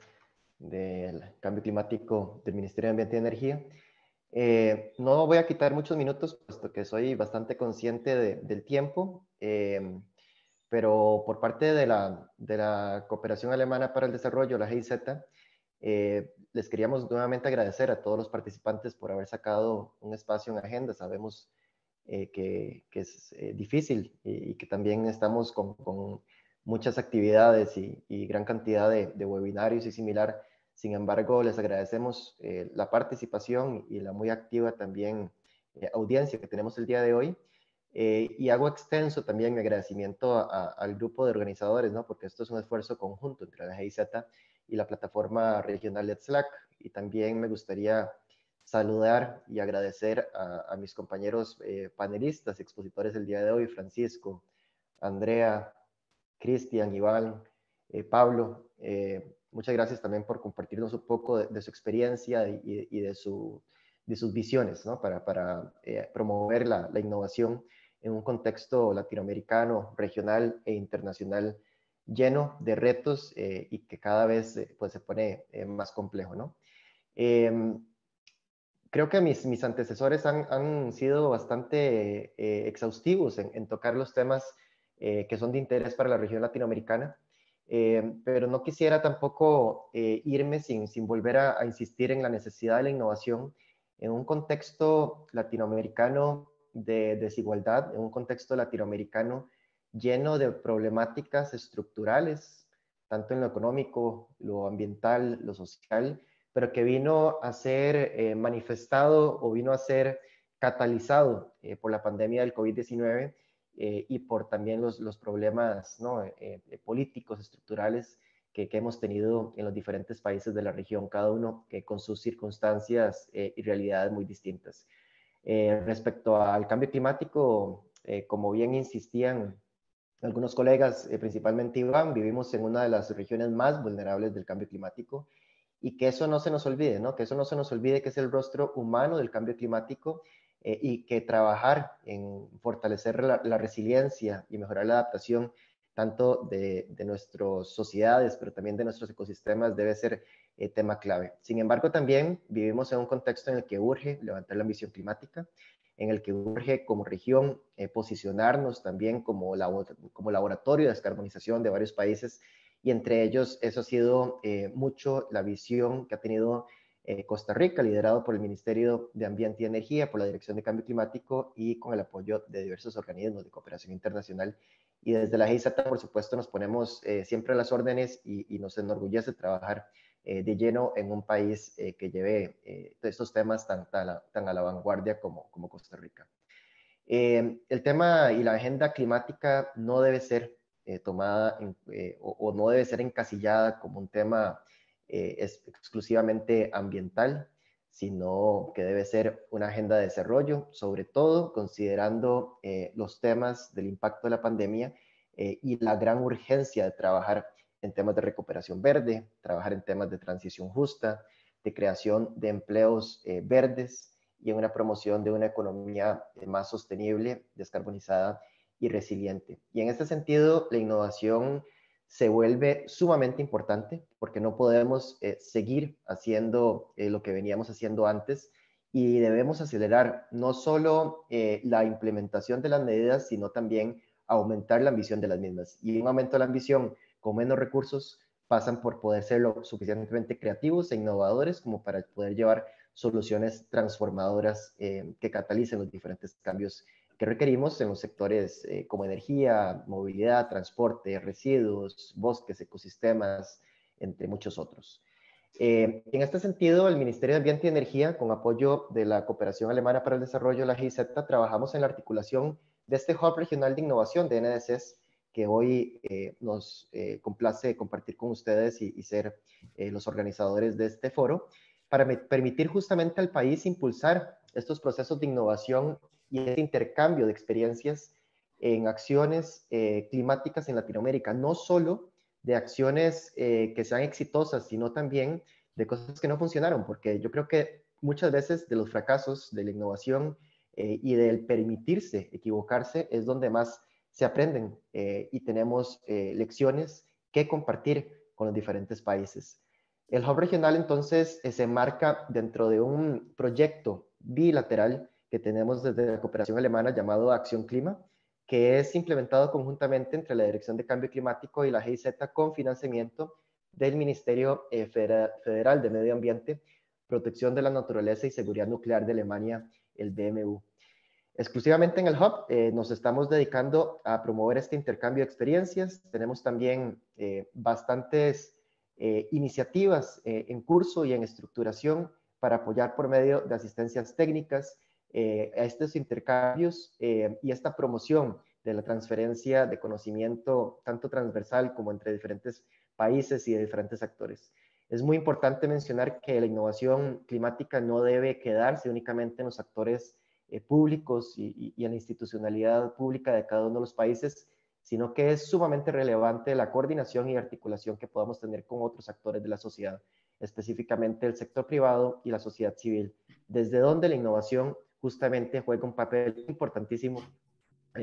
del Cambio Climático del Ministerio de Ambiente y Energía. No voy a quitar muchos minutos, puesto que soy bastante consciente del tiempo. Pero por parte de la Cooperación Alemana para el Desarrollo, la GIZ, les queríamos nuevamente agradecer a todos los participantes por haber sacado un espacio en agenda. Sabemos que es difícil y que también estamos con muchas actividades y gran cantidad de webinarios y similar. Sin embargo, les agradecemos la participación y la muy activa también audiencia que tenemos el día de hoy. Y hago extenso también mi agradecimiento al grupo de organizadores, ¿no? Porque esto es un esfuerzo conjunto entre la GIZ y la plataforma regional de Slack. Y también me gustaría saludar y agradecer a mis compañeros panelistas, expositores del día de hoy, Francisco, Andrea, Cristian, Iván, Pablo. Muchas gracias también por compartirnos un poco de su experiencia y de sus visiones, ¿no? para promover la innovación en un contexto latinoamericano, regional e internacional lleno de retos y que cada vez pues se pone más complejo, ¿no? Creo que mis antecesores han sido bastante exhaustivos en tocar los temas que son de interés para la región latinoamericana, pero no quisiera tampoco irme sin volver a insistir en la necesidad de la innovación en un contexto latinoamericano de desigualdad, en un contexto latinoamericano lleno de problemáticas estructurales, tanto en lo económico, lo ambiental, lo social, pero que vino a ser manifestado o vino a ser catalizado por la pandemia del COVID-19 y por también los problemas, ¿no? Políticos, estructurales que hemos tenido en los diferentes países de la región, cada uno con sus circunstancias y realidades muy distintas. Respecto al cambio climático, como bien insistían algunos colegas, principalmente Iván, vivimos en una de las regiones más vulnerables del cambio climático y que eso no se nos olvide, ¿no? Que eso no se nos olvide que es el rostro humano del cambio climático y que trabajar en fortalecer la resiliencia y mejorar la adaptación tanto de nuestras sociedades, pero también de nuestros ecosistemas debe ser tema clave. Sin embargo, también vivimos en un contexto en el que urge levantar la ambición climática, en el que urge como región posicionarnos también como laboratorio de descarbonización de varios países, y entre ellos eso ha sido mucho la visión que ha tenido Costa Rica, liderado por el Ministerio de Ambiente y Energía, por la Dirección de Cambio Climático y con el apoyo de diversos organismos de cooperación internacional. Y desde la GIZ, por supuesto, nos ponemos siempre a las órdenes y nos enorgullece trabajar de lleno en un país que lleve estos temas tan a la vanguardia como Costa Rica. El tema y la agenda climática no debe ser tomada o no debe ser encasillada como un tema exclusivamente ambiental, sino que debe ser una agenda de desarrollo, sobre todo considerando los temas del impacto de la pandemia y la gran urgencia de trabajar en temas de recuperación verde, trabajar en temas de transición justa, de creación de empleos verdes y en una promoción de una economía más sostenible, descarbonizada y resiliente. Y en este sentido, la innovación se vuelve sumamente importante porque no podemos seguir haciendo lo que veníamos haciendo antes y debemos acelerar no solo la implementación de las medidas, sino también aumentar la ambición de las mismas. Y un aumento de la ambición con menos recursos pasan por poder ser lo suficientemente creativos e innovadores como para poder llevar soluciones transformadoras que catalicen los diferentes cambios que requerimos en los sectores como energía, movilidad, transporte, residuos, bosques, ecosistemas, entre muchos otros. En este sentido, el Ministerio de Ambiente y Energía, con apoyo de la Cooperación Alemana para el Desarrollo, la GIZ, trabajamos en la articulación de este Hub Regional de Innovación de NDCs, que hoy nos complace compartir con ustedes y ser los organizadores de este foro, para permitir justamente al país impulsar estos procesos de innovación y este intercambio de experiencias en acciones climáticas en Latinoamérica, no solo de acciones que sean exitosas, sino también de cosas que no funcionaron, porque yo creo que muchas veces de los fracasos de la innovación y del permitirse equivocarse es donde más se aprenden y tenemos lecciones que compartir con los diferentes países. El Hub Regional entonces se enmarca dentro de un proyecto bilateral que tenemos desde la cooperación alemana llamado Acción Clima, que es implementado conjuntamente entre la Dirección de Cambio Climático y la GIZ con financiamiento del Ministerio Federal de Medio Ambiente, Protección de la Naturaleza y Seguridad Nuclear de Alemania, el BMU. Exclusivamente en el Hub nos estamos dedicando a promover este intercambio de experiencias. Tenemos también bastantes iniciativas en curso y en estructuración para apoyar por medio de asistencias técnicas a estos intercambios y esta promoción de la transferencia de conocimiento tanto transversal como entre diferentes países y de diferentes actores. Es muy importante mencionar que la innovación climática no debe quedarse únicamente en los actores públicos y en la institucionalidad pública de cada uno de los países, sino que es sumamente relevante la coordinación y articulación que podamos tener con otros actores de la sociedad, específicamente el sector privado y la sociedad civil, desde donde la innovación justamente juega un papel importantísimo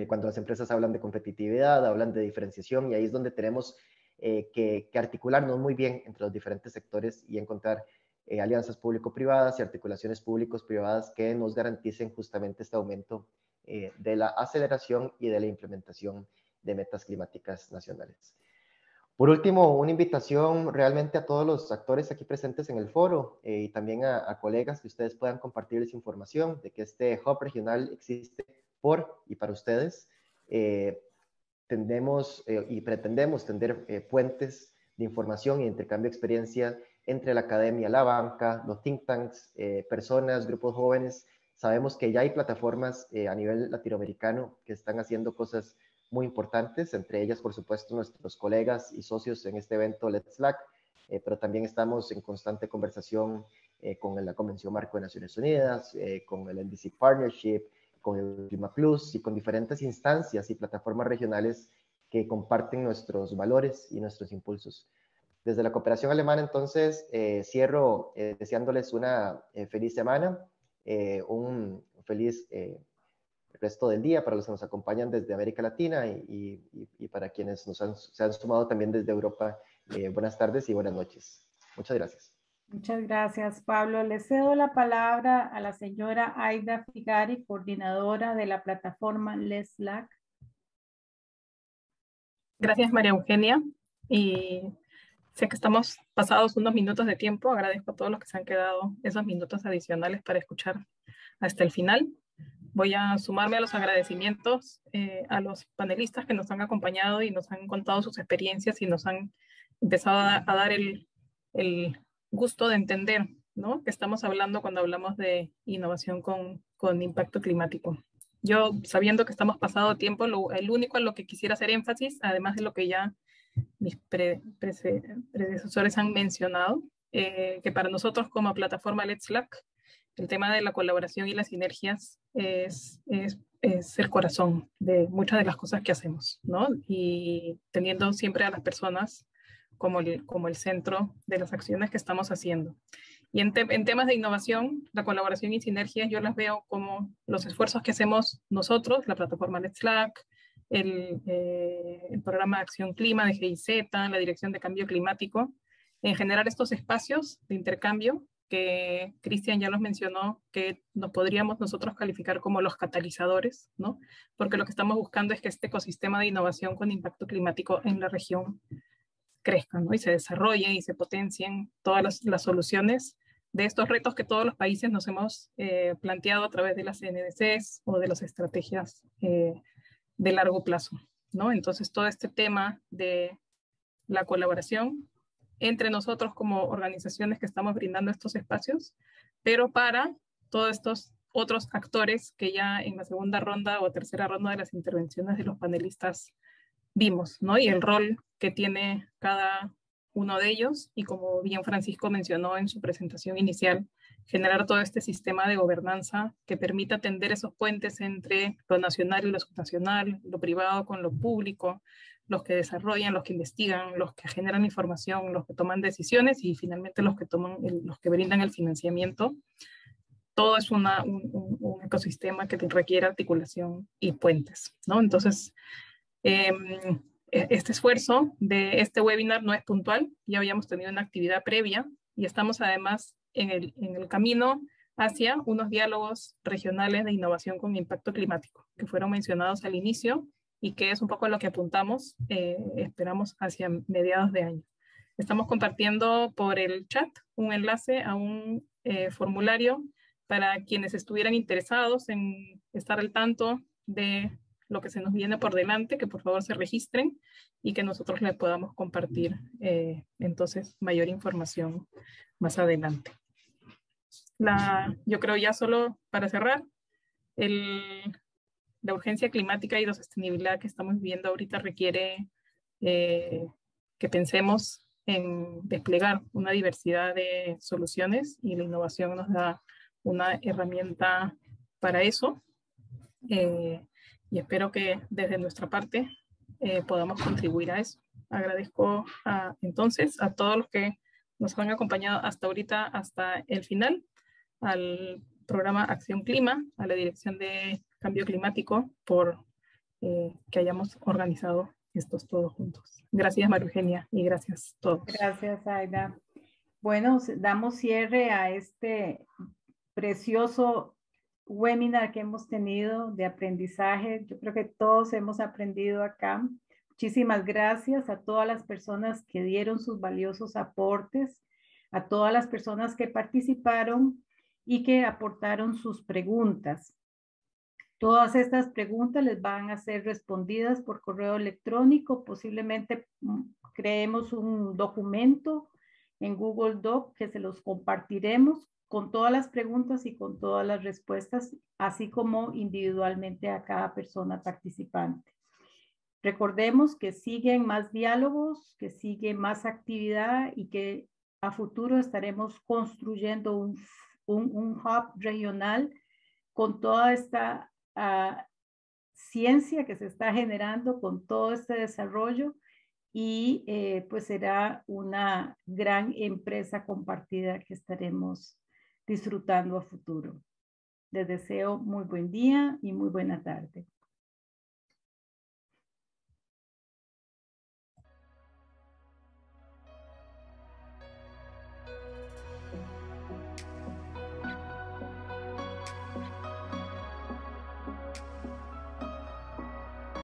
cuando las empresas hablan de competitividad, hablan de diferenciación, y ahí es donde tenemos que articularnos muy bien entre los diferentes sectores y encontrar alianzas público-privadas y articulaciones públicos-privadas que nos garanticen justamente este aumento de la aceleración y de la implementación de metas climáticas nacionales. Por último, una invitación realmente a todos los actores aquí presentes en el foro y también a colegas que ustedes puedan compartirles información de que este Hub regional existe por y para ustedes. Tendemos y pretendemos tender puentes de información y intercambio de experiencia entre la academia, la banca, los think tanks, personas, grupos jóvenes. Sabemos que ya hay plataformas a nivel latinoamericano que están haciendo cosas muy importantes, entre ellas, por supuesto, nuestros colegas y socios en este evento Let's Slack, pero también estamos en constante conversación con la Convención Marco de Naciones Unidas, con el NDC Partnership, con el Clima Plus y con diferentes instancias y plataformas regionales que comparten nuestros valores y nuestros impulsos. Desde la cooperación alemana, entonces, cierro deseándoles una feliz semana, un feliz resto del día para los que nos acompañan desde América Latina y para quienes se han sumado también desde Europa. Buenas tardes y buenas noches. Muchas gracias. Muchas gracias, Pablo. Le cedo la palabra a la señora Aida Figari, coordinadora de la plataforma Let's Slack. Gracias, María Eugenia. Y sé que estamos pasados unos minutos de tiempo. Agradezco a todos los que se han quedado esos minutos adicionales para escuchar hasta el final. Voy a sumarme a los agradecimientos a los panelistas que nos han acompañado y nos han contado sus experiencias y nos han empezado a dar el gusto de entender, ¿no?, que estamos hablando cuando hablamos de innovación con impacto climático. Yo, sabiendo que estamos pasado tiempo, el único en lo que quisiera hacer énfasis, además de lo que ya mis predecesores han mencionado, que para nosotros como plataforma Let's Slack, el tema de la colaboración y las sinergias es el corazón de muchas de las cosas que hacemos, ¿no? Y teniendo siempre a las personas como el centro de las acciones que estamos haciendo. Y en temas de innovación, la colaboración y sinergias yo las veo como los esfuerzos que hacemos nosotros, la plataforma Let's Slack, el programa de acción clima de GIZ, la Dirección de Cambio Climático, en generar estos espacios de intercambio que Cristian ya los mencionó, que nos podríamos nosotros calificar como los catalizadores, ¿no? Porque lo que estamos buscando es que este ecosistema de innovación con impacto climático en la región crezca, ¿no?, y se desarrolle y se potencien todas las soluciones de estos retos que todos los países nos hemos planteado a través de las NDCs o de las estrategias de largo plazo, ¿no? Entonces, todo este tema de la colaboración entre nosotros como organizaciones que estamos brindando estos espacios, pero para todos estos otros actores que ya en la segunda ronda o tercera ronda de las intervenciones de los panelistas vimos, ¿no? Y el rol que tiene cada uno de ellos, y como bien Francisco mencionó en su presentación inicial, generar todo este sistema de gobernanza que permita tender esos puentes entre lo nacional y lo subnacional, lo privado con lo público, los que desarrollan, los que investigan, los que generan información, los que toman decisiones y finalmente los que brindan el financiamiento. Todo es un ecosistema que requiere articulación y puentes, ¿no? Entonces, este esfuerzo de este webinar no es puntual, ya habíamos tenido una actividad previa y estamos además en el camino hacia unos diálogos regionales de innovación con impacto climático, que fueron mencionados al inicio y que es un poco lo que apuntamos, esperamos, hacia mediados de año. Estamos compartiendo por el chat un enlace a un formulario para quienes estuvieran interesados en estar al tanto de lo que se nos viene por delante, que por favor se registren y que nosotros les podamos compartir entonces mayor información más adelante. Yo creo ya solo para cerrar, la urgencia climática y la sostenibilidad que estamos viviendo ahorita requiere que pensemos en desplegar una diversidad de soluciones y la innovación nos da una herramienta para eso. Y espero que desde nuestra parte podamos contribuir a eso. Agradezco entonces a todos los que nos han acompañado hasta ahorita, hasta el final, al programa Acción Clima, a la Dirección de Cambio Climático, por que hayamos organizado estos todos juntos. Gracias, María Eugenia, y gracias a todos. Gracias, Aida. Bueno, damos cierre a este precioso webinar que hemos tenido de aprendizaje. Yo creo que todos hemos aprendido acá. Muchísimas gracias a todas las personas que dieron sus valiosos aportes, a todas las personas que participaron y que aportaron sus preguntas. Todas estas preguntas les van a ser respondidas por correo electrónico. Posiblemente creemos un documento en Google Doc que se los compartiremos con todas las preguntas y con todas las respuestas, así como individualmente a cada persona participante. Recordemos que siguen más diálogos, que sigue más actividad y que a futuro estaremos construyendo un hub regional con toda esta ciencia que se está generando, con todo este desarrollo, y pues será una gran empresa compartida que estaremos disfrutando a futuro. Les deseo muy buen día y muy buena tarde.